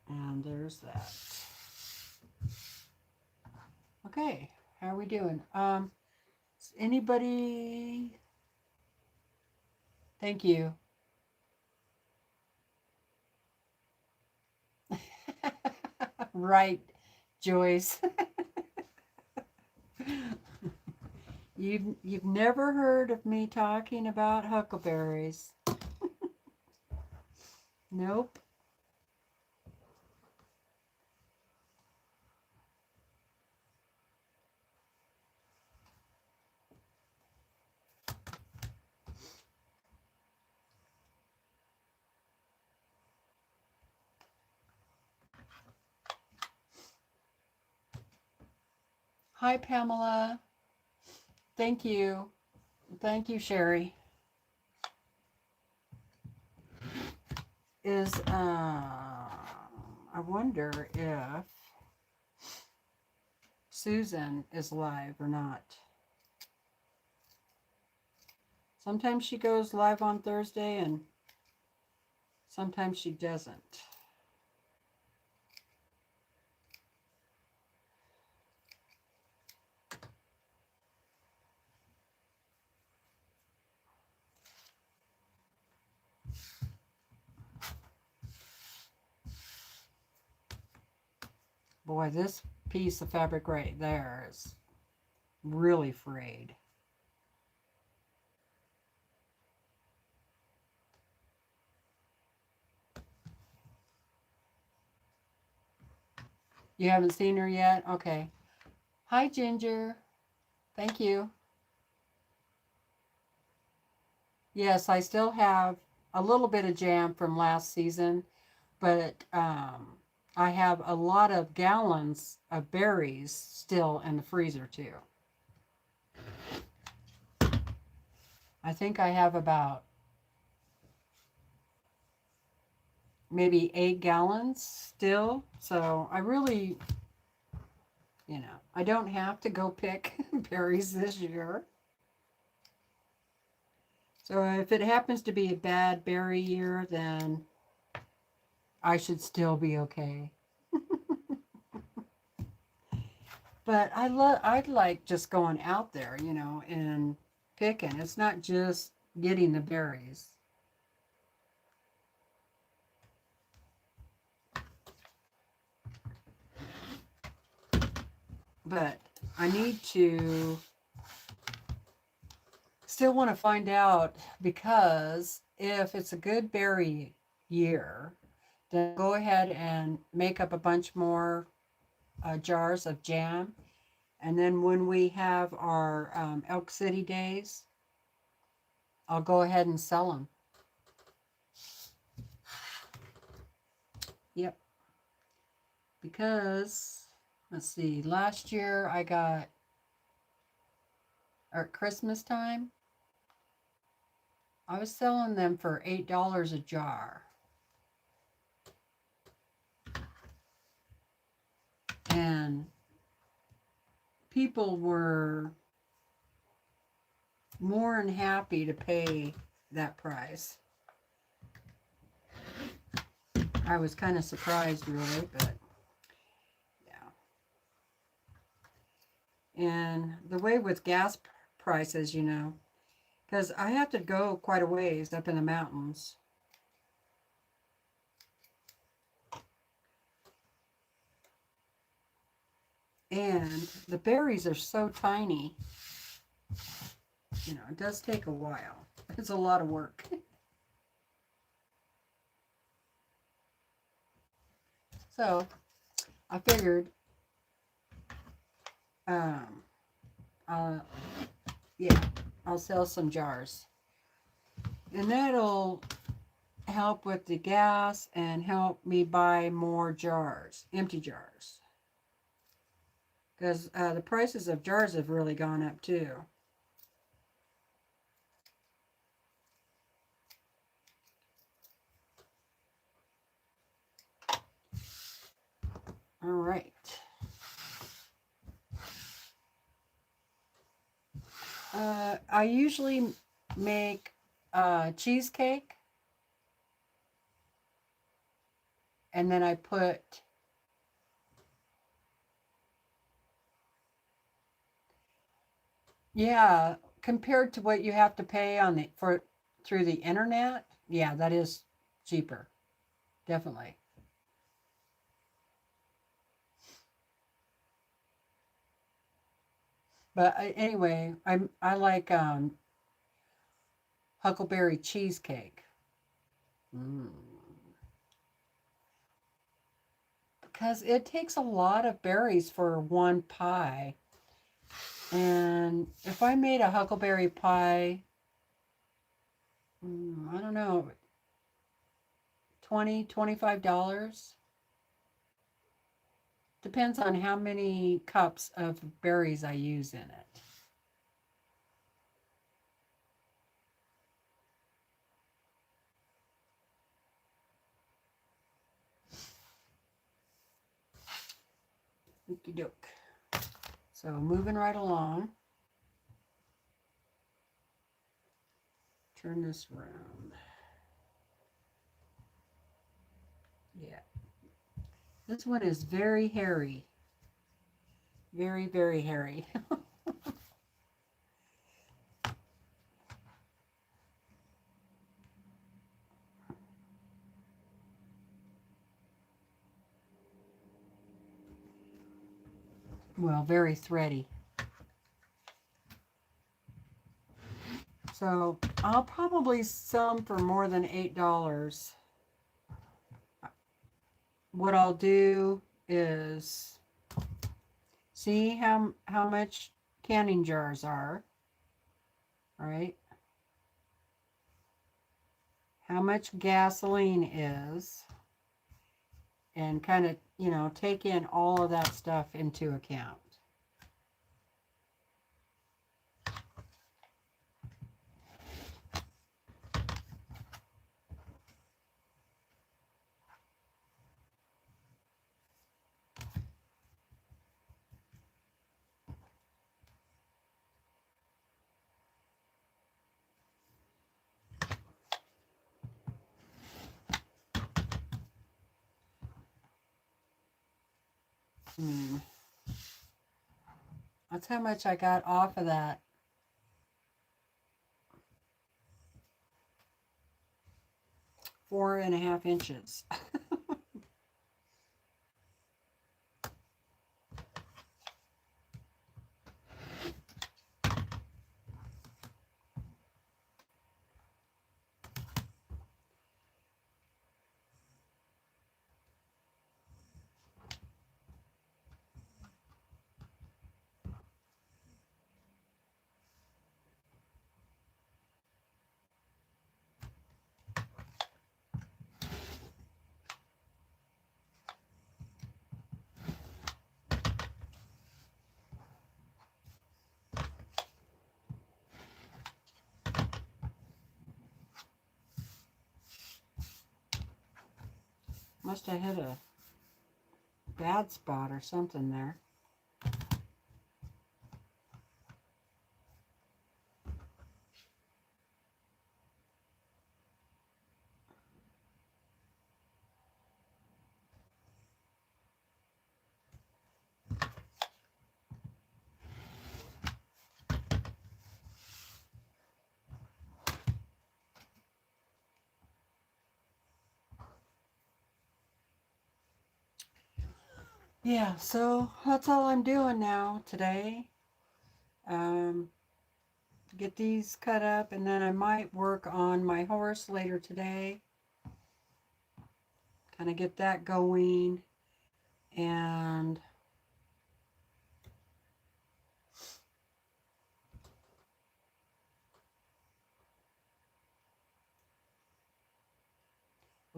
And there's that. Okay, how are we doing? Anybody? Thank you. Right, Joyce. You've never heard of me talking about huckleberries. Nope. Hi, Pamela. Thank you. Thank you, Sherry. I wonder if Susan is live or not. Sometimes she goes live on Thursday and sometimes she doesn't. Boy, this piece of fabric right there is really frayed. You haven't seen her yet? Okay. Hi, Ginger. Thank you. Yes, I still have a little bit of jam from last season, but I have a lot of gallons of berries still in the freezer too. I think I have about maybe 8 gallons still. So I really, I don't have to go pick berries this year. So if it happens to be a bad berry year, then I should still be okay. But I like just going out there, and picking. It's not just getting the berries. But I need to still want to find out, because if it's a good berry year, then go ahead and make up a bunch more jars of jam. And then when we have our Elk City days, I'll go ahead and sell them. Yep. Because, let's see, last year I got, or at Christmas time, I was selling them for $8 a jar. And people were more than happy to pay that price. I was kind of surprised, really, but yeah. And the way with gas prices, because I have to go quite a ways up in the mountains. And the berries are so tiny. It does take a while. It's a lot of work. So I figured, I'll sell some jars. And that'll help with the gas and help me buy more jars, empty jars. Because the prices of jars have really gone up too. All right. I usually make cheesecake. And then I put compared to what you have to pay through the internet, yeah, that is cheaper. Definitely. But anyway, I like huckleberry cheesecake. Because it takes a lot of berries for one pie. And if I made a huckleberry pie, I don't know, $25. Depends on how many cups of berries I use in it. Okey doke. So moving right along. Turn this around. Yeah. This one is very hairy. Very, very hairy. Well, very thready. So I'll probably sell them for more than $8. What I'll do is see how much canning jars are, right? How much gasoline is, and kind of, you know, take in all of that stuff into account. That's how much I got off of that. Four and a half inches. Must have hit a bad spot or something there. Yeah, so that's all I'm doing now today. Get these cut up, and then I might work on my horse later today. Kind of get that going. And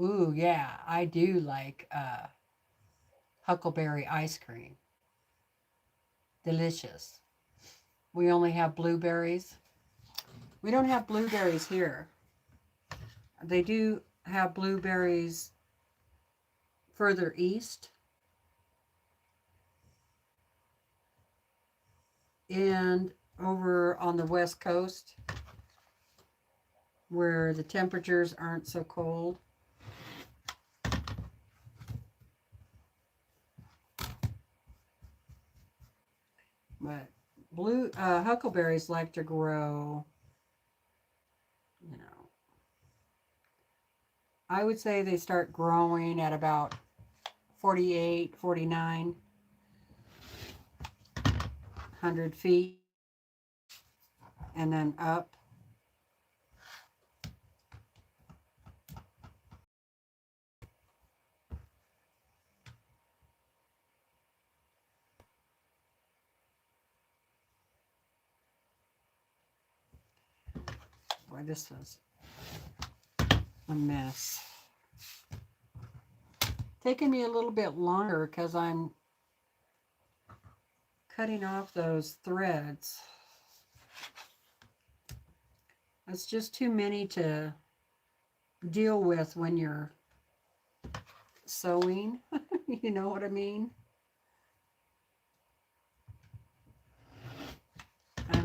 ooh, yeah, I do like huckleberry ice cream. Delicious. We only have blueberries. We don't have blueberries here. They do have blueberries further east. And over on the west coast, where the temperatures aren't so cold. But huckleberries like to grow, you know, I would say they start growing at about 48, 4,900 feet and then up. Boy, this was a mess. Taking me a little bit longer because I'm cutting off those threads. That's just too many to deal with when you're sewing. You know what I mean?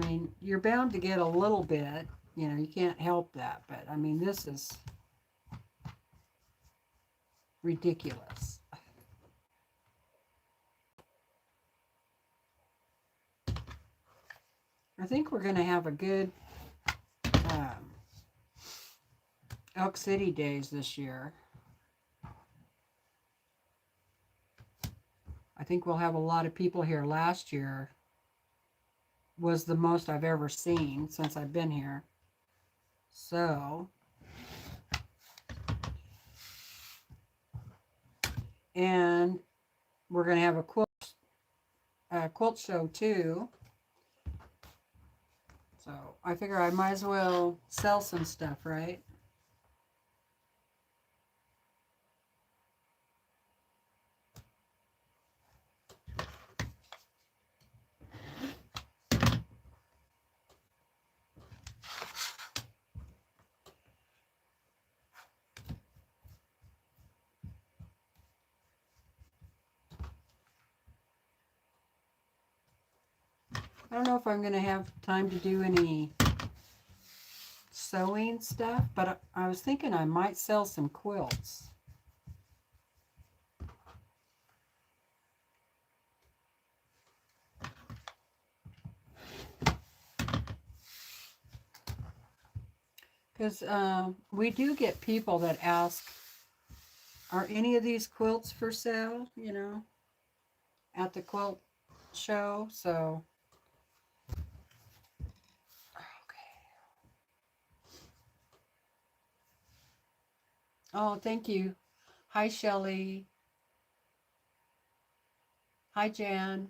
mean, you're bound to get a little bit, you know, you can't help that, but I mean, this is ridiculous. I think we're going to have a good Elk City days this year. I think we'll have a lot of people here. Last year was the most I've ever seen since I've been here. So, and we're going to have a quilt show too. So I figure I might as well sell some stuff, right? I don't know if I'm going to have time to do any sewing stuff, but I was thinking I might sell some quilts. Because we do get people that ask, are any of these quilts for sale, you know, at the quilt show? So, okay. Oh, thank you. Hi, Shelley. Hi, Jan.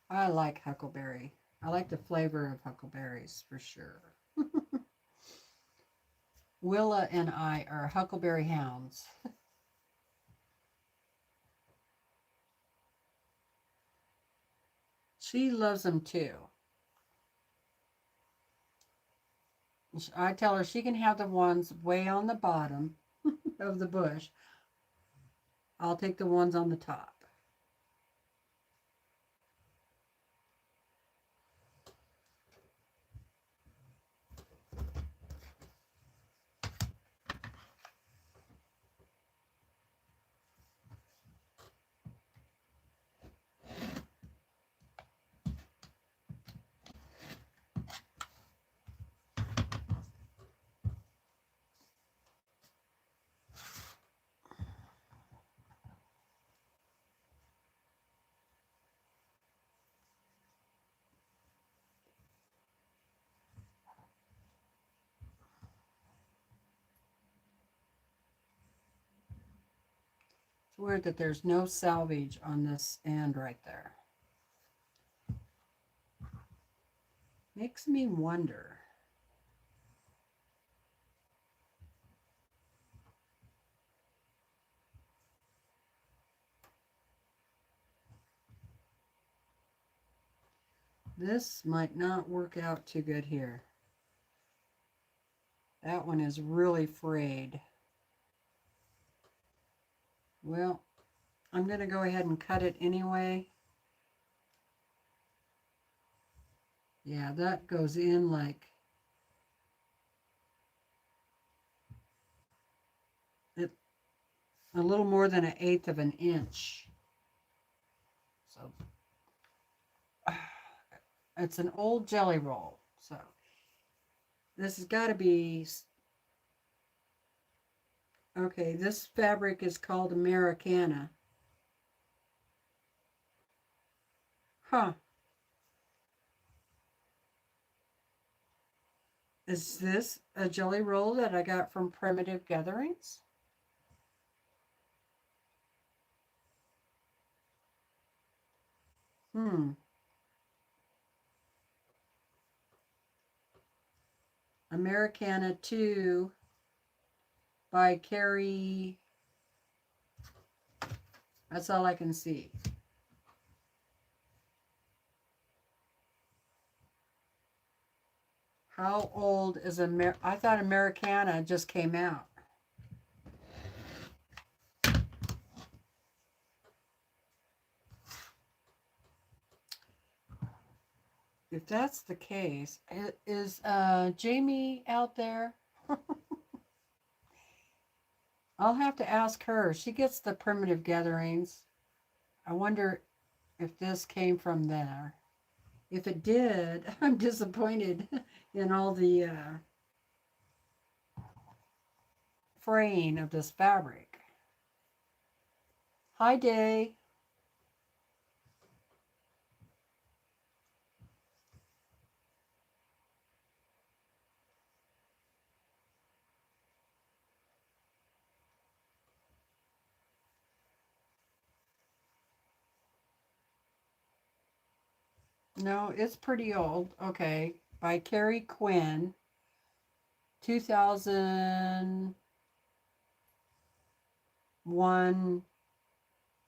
I like huckleberry. I like the flavor of huckleberries for sure. Willa and I are huckleberry hounds. She loves them too. I tell her she can have the ones way on the bottom of the bush. I'll take the ones on the top. It's weird that there's no salvage on this end right there. Makes me wonder. This might not work out too good here. That one is really frayed. Well, I'm going to go ahead and cut it anyway. Yeah, that goes in like a little more than 1/8 of an inch. So it's an old jelly roll. So this has got to be, okay, this fabric is called Americana. Huh. Is this a jelly roll that I got from Primitive Gatherings? Americana 2 by Carrie. That's all I can see. How old is I thought Americana just came out. If that's the case, is Jamie out there? I'll have to ask her. She gets the primitive gatherings. I wonder if this came from there. If it did, I'm disappointed in all the fraying of this fabric. Hi, Day. No, it's pretty old. Okay. By Carrie Quinn, 2001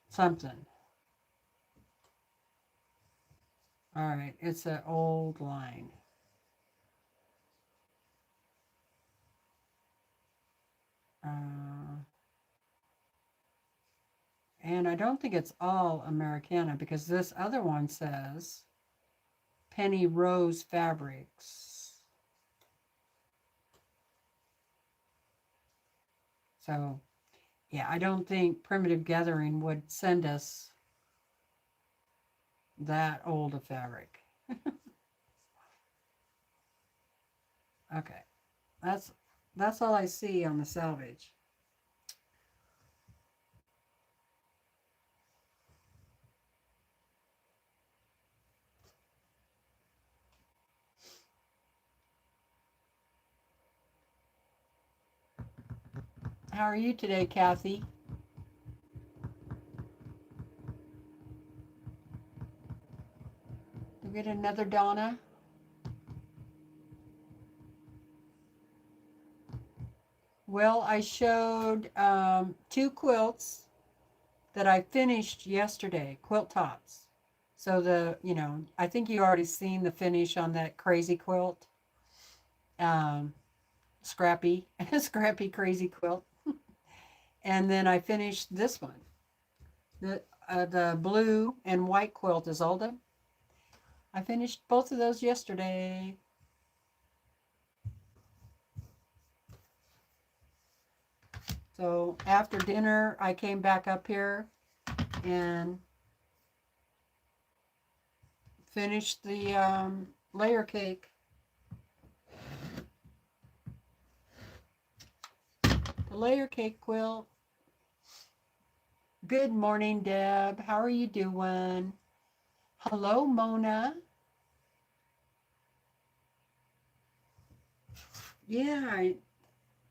something. All right. It's an old line. And I don't think it's all Americana because this other one says Penny Rose Fabrics. So, yeah, I don't think Primitive Gathering would send us that old a fabric. Okay, that's all I see on the salvage. How are you today, Kathy? Did we get another Donna? Well, I showed two quilts that I finished yesterday, quilt tops. So I think you already seen the finish on that crazy quilt, um, scrappy, scrappy crazy quilt. And then I finished this one. The blue and white quilt is Alda. I finished both of those yesterday. So after dinner, I came back up here and finished the layer cake. The layer cake quilt. Good morning, Deb. How are you doing? Hello, Mona. Yeah,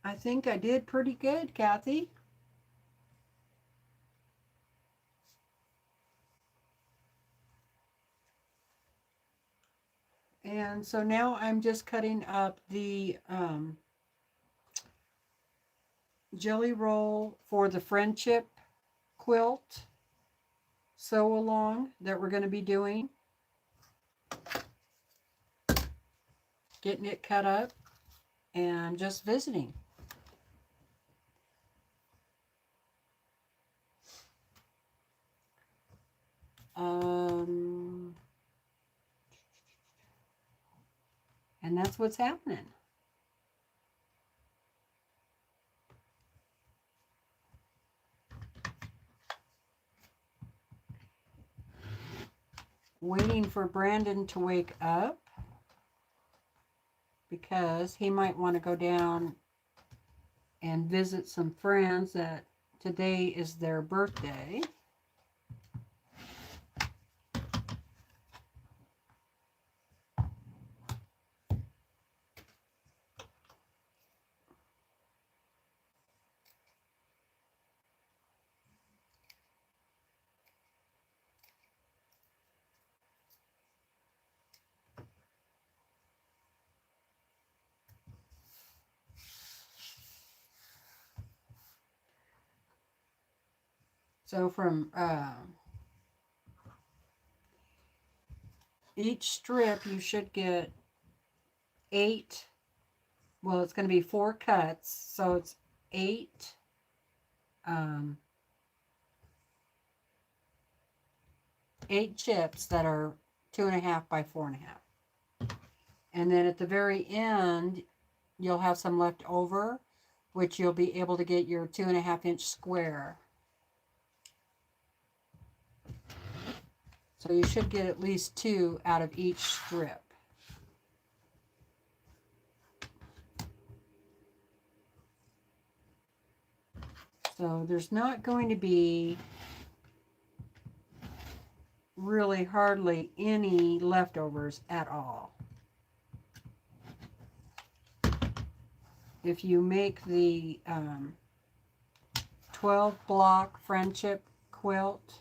I think I did pretty good, Kathy. And so now I'm just cutting up the jelly roll for the friendship quilt sew along that we're going to be doing. Getting it cut up and just visiting. And that's what's happening. Waiting for Brandon to wake up because he might want to go down and visit some friends that today is their birthday. So from each strip, you should get 8, well, it's going to be 4 cuts, so it's 8 um, 8 chips that are 2.5 by 4.5. And then at the very end, you'll have some left over, which you'll be able to get your 2.5-inch square. So you should get at least 2 out of each strip. So there's not going to be really hardly any leftovers at all. If you make the 12 block friendship quilt,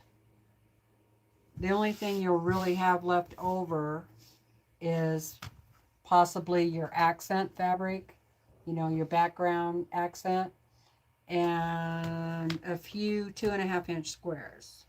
the only thing you'll really have left over is possibly your accent fabric, you know, your background accent, and a few 2.5-inch squares.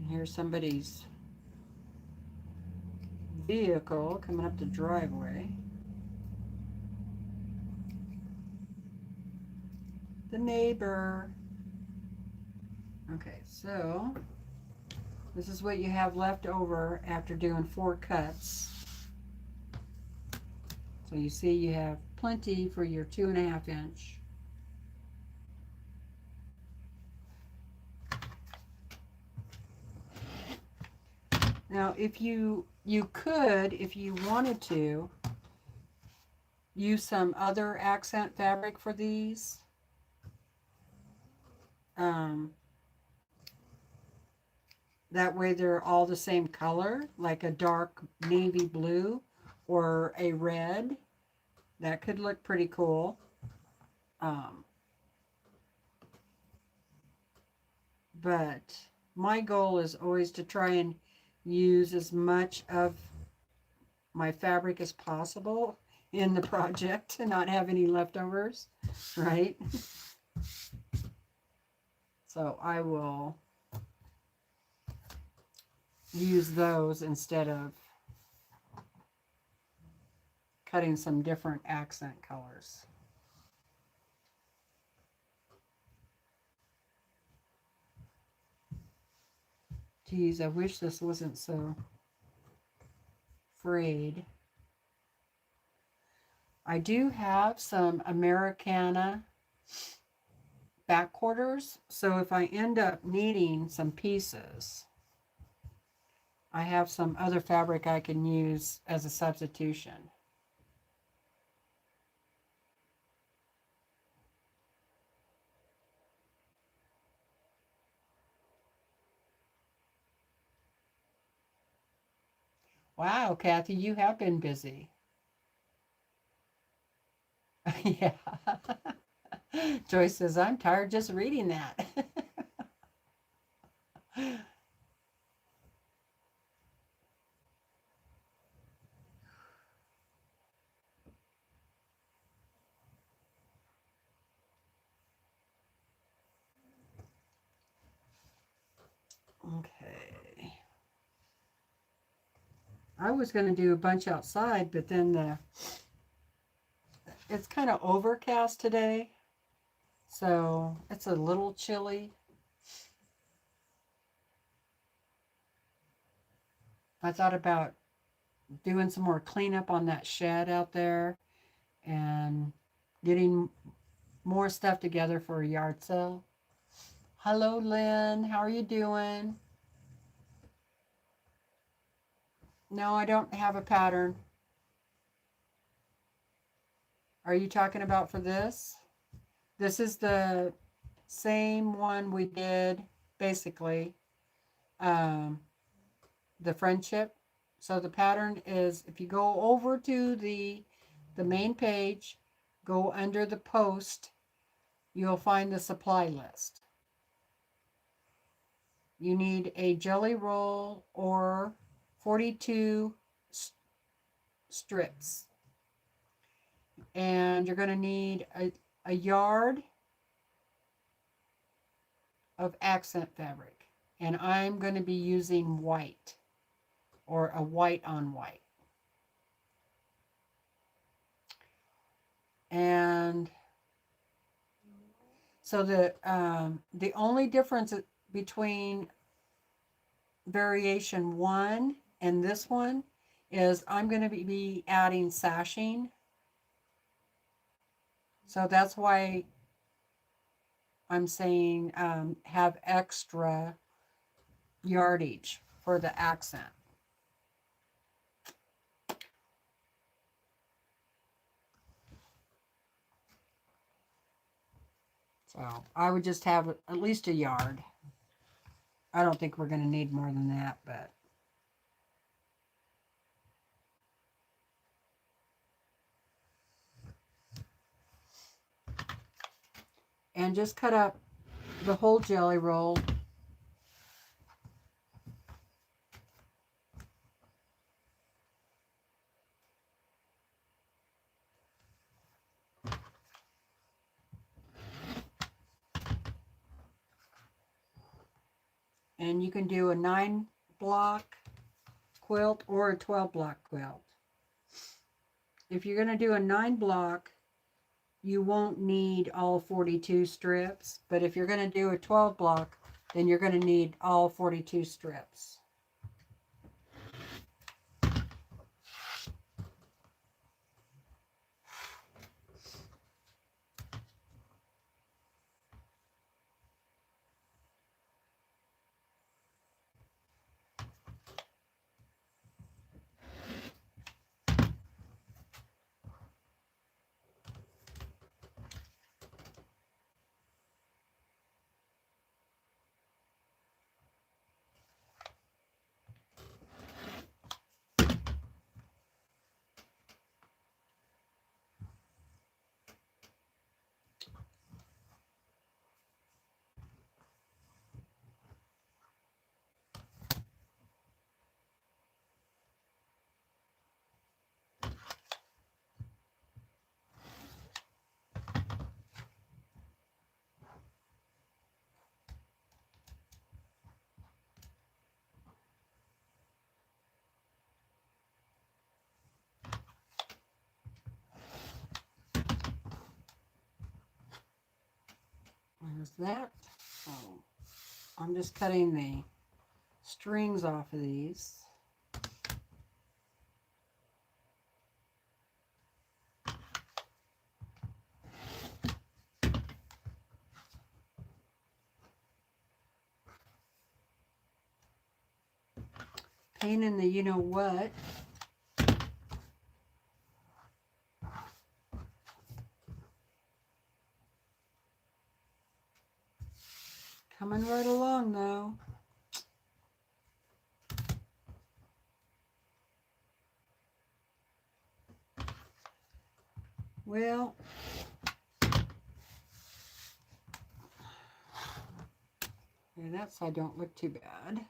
And here's somebody's vehicle coming up the driveway. The neighbor. Okay, so this is what you have left over after doing 4 cuts. So you see you have plenty for your 2.5-inch. Now, if you could, if you wanted to, use some other accent fabric for these. That way they're all the same color, like a dark navy blue or a red. That could look pretty cool. But my goal is always to try and use as much of my fabric as possible in the project and not have any leftovers, right? So I will use those instead of cutting some different accent colors. Geez, I wish this wasn't so frayed. I do have some Americana back quarters, so if I end up needing some pieces, I have some other fabric I can use as a substitution. Wow, Kathy, you have been busy. Yeah. Joyce says, I'm tired just reading that. Okay. I was going to do a bunch outside, but then it's kind of overcast today, so it's a little chilly. I thought about doing some more cleanup on that shed out there and getting more stuff together for a yard sale. Hello, Lynn. How are you doing? No, I don't have a pattern. Are you talking about for this? This is the same one we did, basically, um, the friendship. So the pattern is, if you go over to the main page, go under the post, you'll find the supply list. You need a jelly roll or 42 strips. And you're going to need a yard of accent fabric. And I'm going to be using white, or a white on white. And so the only difference between variation 1 and this one is I'm going to be adding sashing. So that's why I'm saying have extra yardage for the accent. So I would just have at least a yard. I don't think we're going to need more than that, but. And just cut up the whole jelly roll. And you can do a 9-block quilt or a 12-block quilt. If you're going to do a 9-block, you won't need all 42 strips. But if you're going to do a 12-block, then you're going to need all 42 strips. There's that. So I'm just cutting the strings off of these. Pain in the you-know-what. Coming right along, though. Well, that side don't look too bad.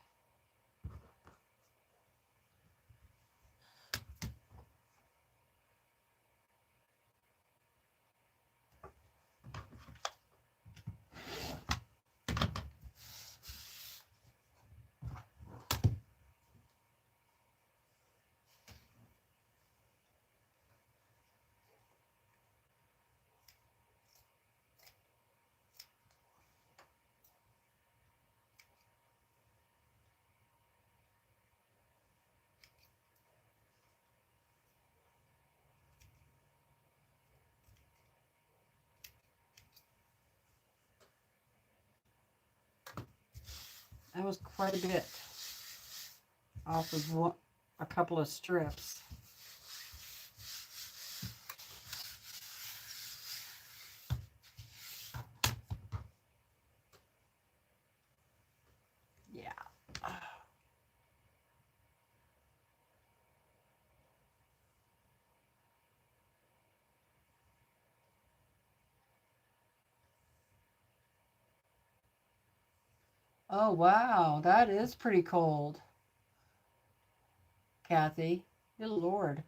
That was quite a bit off of one, a couple of strips. Yeah. Oh, wow. That is pretty cold, Kathy. Good Lord.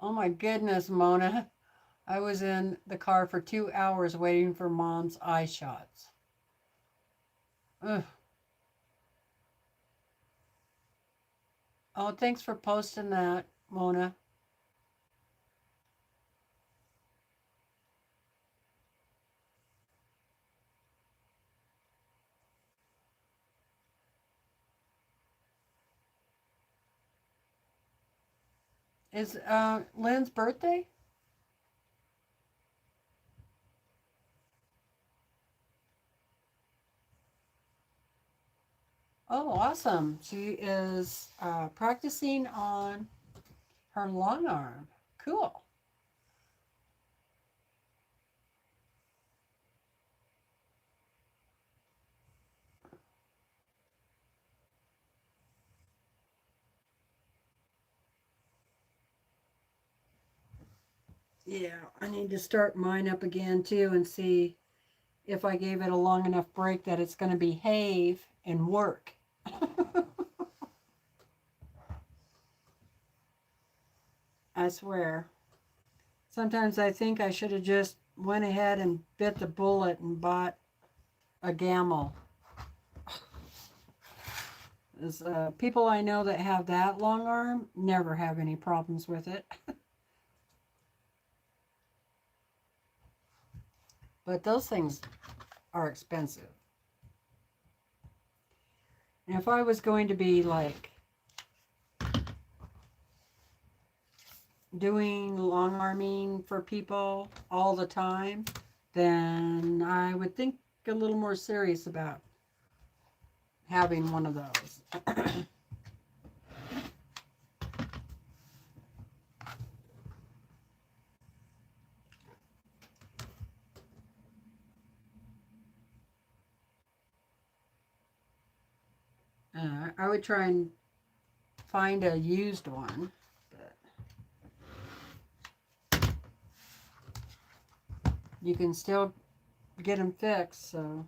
Oh my goodness, Mona. I was in the car for 2 hours waiting for Mom's eye shots. Ugh. Oh, thanks for posting that, Mona. Is Lynn's birthday? Oh, awesome. She is practicing on her long arm. Cool. Yeah, I need to start mine up again too and see if I gave it a long enough break that it's going to behave and work. I swear. Sometimes I think I should have just went ahead and bit the bullet and bought a gamel. People I know that have that long arm never have any problems with it. But those things are expensive. And if I was going to be like doing long arming for people all the time, then I would think a little more serious about having one of those. I would try and find a used one, but you can still get them fixed, so.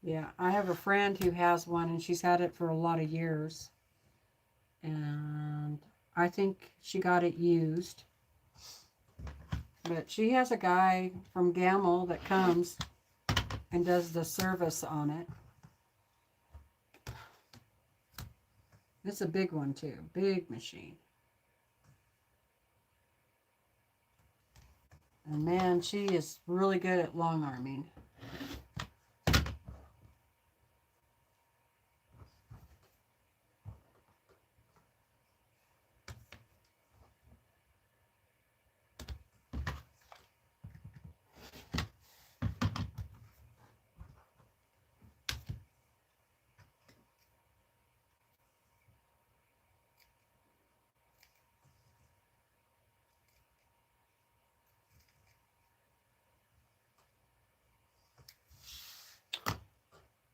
Yeah, I have a friend who has one and she's had it for a lot of years. And I think she got it used. But she has a guy from Gamel that comes and does the service on it. It's a big one too, big machine. And man, she is really good at long arming.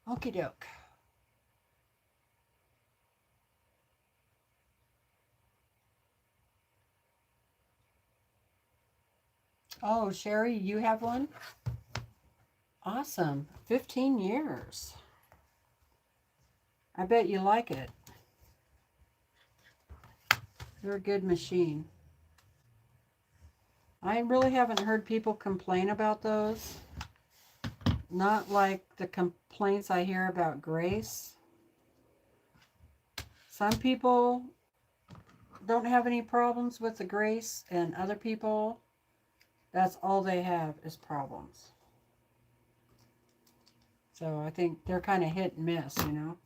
Okie doke. Oh, Sherry, you have one? Awesome. 15 years. I bet you like it. They're a good machine. I really haven't heard people complain about those. Not like the complaints I hear about Grace. Some people don't have any problems with the Grace, and other people, that's all they have is problems. So I think they're kind of hit and miss, you know.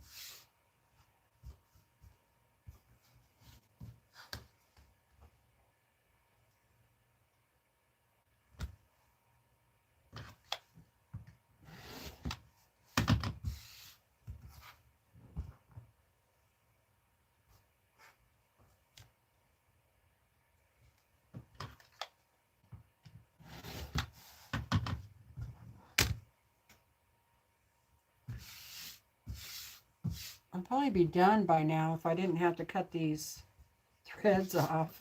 I'll probably be done by now if I didn't have to cut these threads off.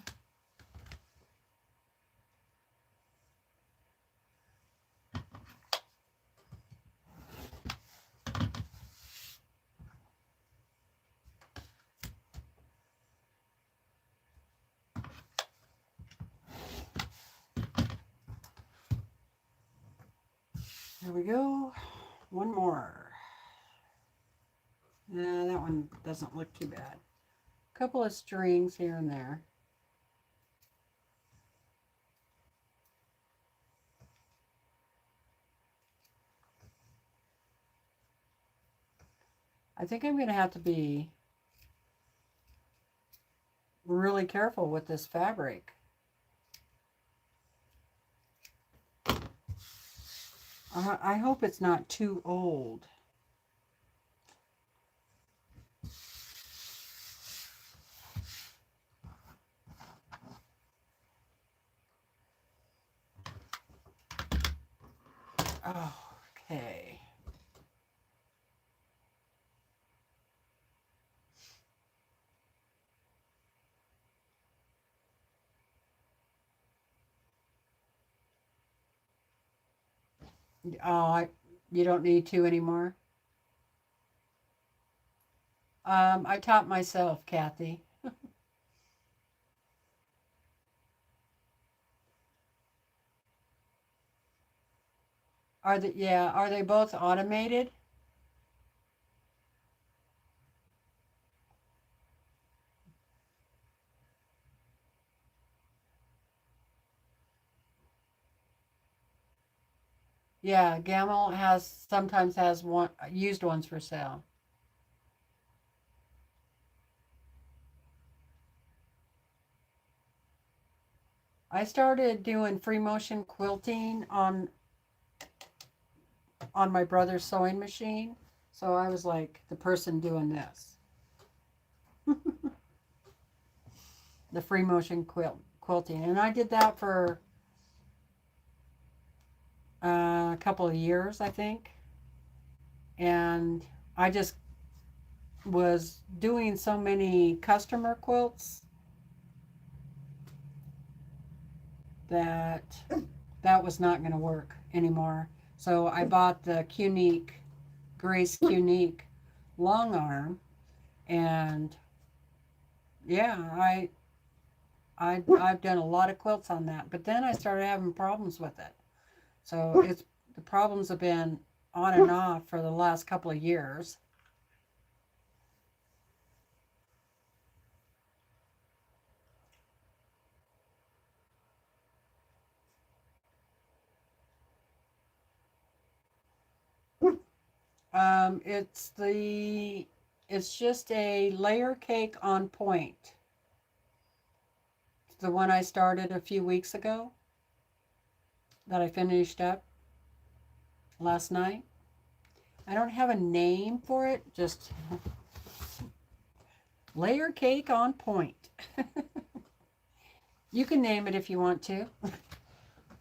There we go. One more. Nah, that one doesn't look too bad. A couple of strings here and there. I think I'm going to have to be really careful with this fabric. I hope it's not too old. Okay. Oh, you don't need to anymore? I taught myself, Kathy. Are they both automated? Yeah, Gamel sometimes has used ones for sale. I started doing free motion quilting on my brother's sewing machine. So I was like the person doing this. The free motion quilting. And I did that for a couple of years, I think. And I just was doing so many customer quilts that was not going to work anymore. So I bought the Grace Unique Longarm, and yeah, I've done a lot of quilts on that. But then I started having problems with it. So the problems have been on and off for the last couple of years. It's just a layer cake on point. It's the one I started a few weeks ago that I finished up last night. I don't have a name for it, just layer cake on point. You can name it if you want to.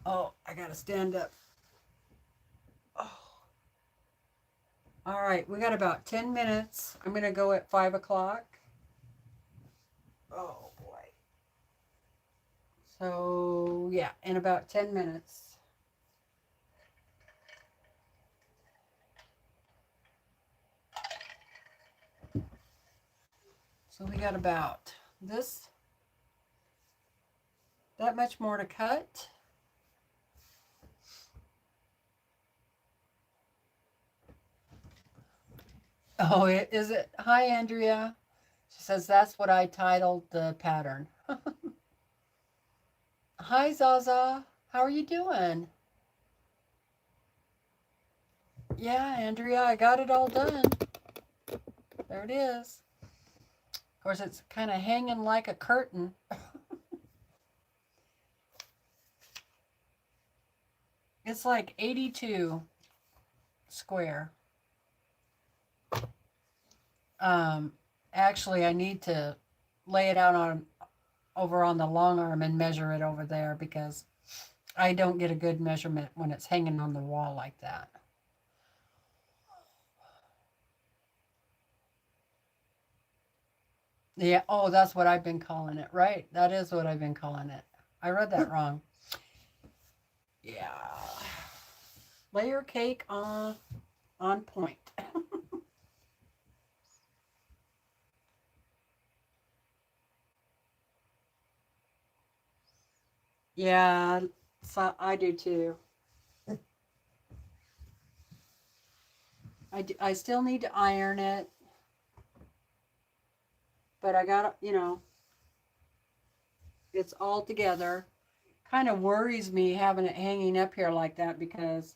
Oh, I gotta stand up. Oh. All right, we got about 10 minutes. I'm gonna go at 5 o'clock. Oh boy. So yeah, in about 10 minutes. So we got about that much more to cut. Oh, is it? Hi, Andrea. She says that's what I titled the pattern. Hi, Zaza. How are you doing? Yeah, Andrea, I got it all done. There it is. Of course, it's kind of hanging like a curtain. It's like 82 square. Actually, I need to lay it out over on the long arm and measure it over there because I don't get a good measurement when it's hanging on the wall like that. Yeah, oh, that's what I've been calling it, right? That is what I've been calling it. I read that wrong. Yeah. Layer cake on point. Yeah, so I do too. I still need to iron it, but I got, it's all together. Kind of worries me having it hanging up here like that because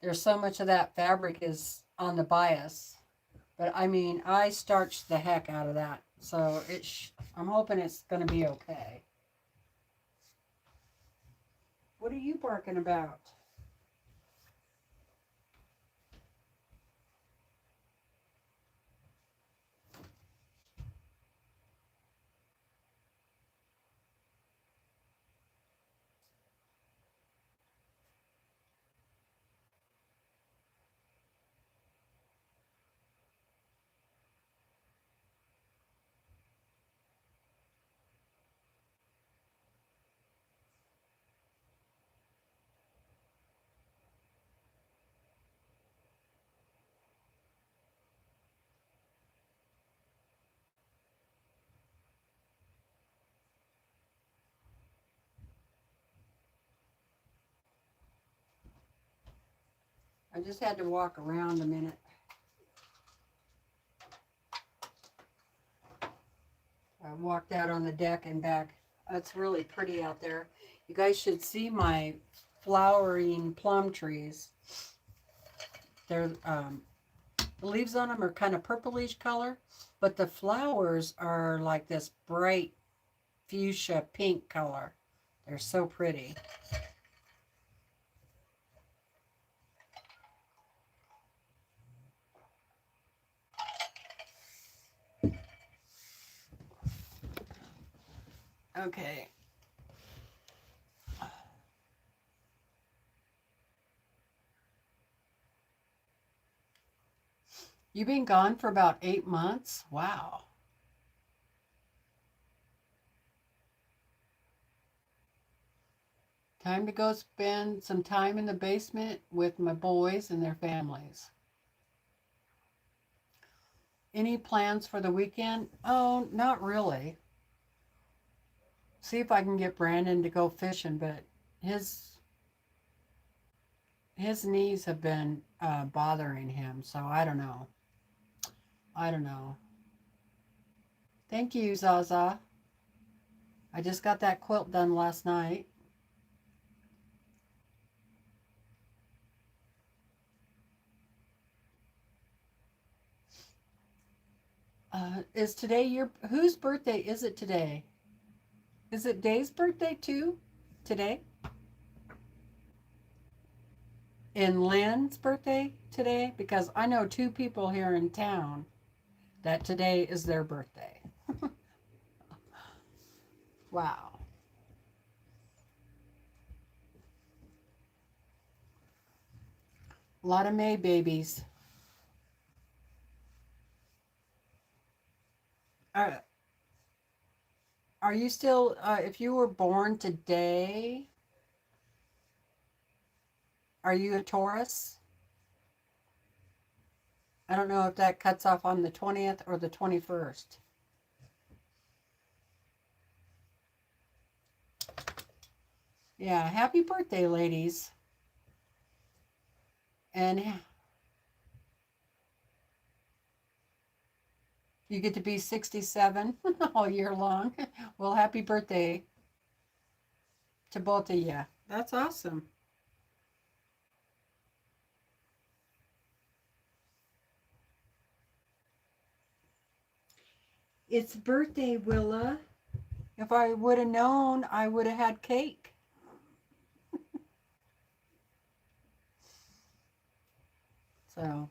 there's so much of that fabric is on the bias. But I mean, I starched the heck out of that. So I'm hoping it's going to be okay. What are you barking about? I just had to walk around a minute. I walked out on the deck and back. It's really pretty out there. You guys should see my flowering plum trees. They're the leaves on them are kind of purplish color, but the flowers are like this bright fuchsia pink color. They're so pretty. Okay. You've been gone for about 8 months? Wow. Time to go spend some time in the basement with my boys and their families. Any plans for the weekend? Oh, not really. See if I can get Brandon to go fishing, but his his knees have been bothering him, so I don't know. I don't know. Thank you, Zaza. I just got that quilt done last night. Is today whose birthday is it today? Is it Day's birthday too? Today? And Lynn's birthday today? Because I know two people here in town that today is their birthday. Wow. A lot of May babies. Are, are you still, if you were born today, are you a Taurus? I don't know if that cuts off on the 20th or the 21st. Yeah, happy birthday, ladies. And you get to be 67 all year long. Well, happy birthday to both of you. That's awesome. It's birthday, Willa. If I would have known, I would have had cake. So,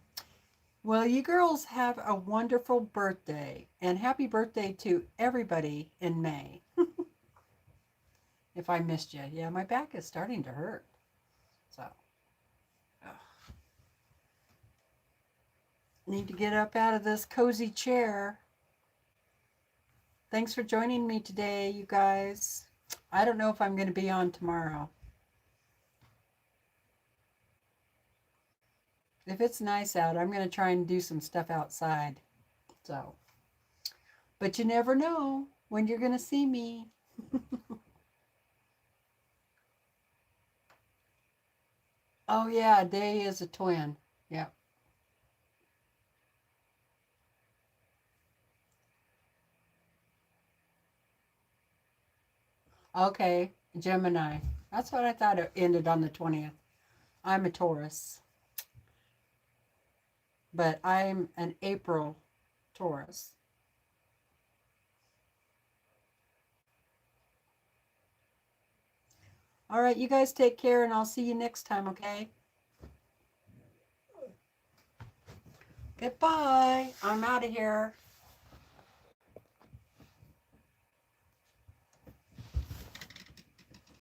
well, you girls have a wonderful birthday and happy birthday to everybody in May. If I missed you, yeah, my back is starting to hurt. So, ugh. Need to get up out of this cozy chair. Thanks for joining me today, you guys. I don't know if I'm going to be on tomorrow. If it's nice out, I'm going to try and do some stuff outside. So, but you never know when you're going to see me. Oh yeah, Day is a twin. Yep. Okay, Gemini. That's what I thought it ended on the 20th. I'm a Taurus, but I'm an April Taurus. All right, you guys take care and I'll see you next time, okay? Goodbye. I'm out of here.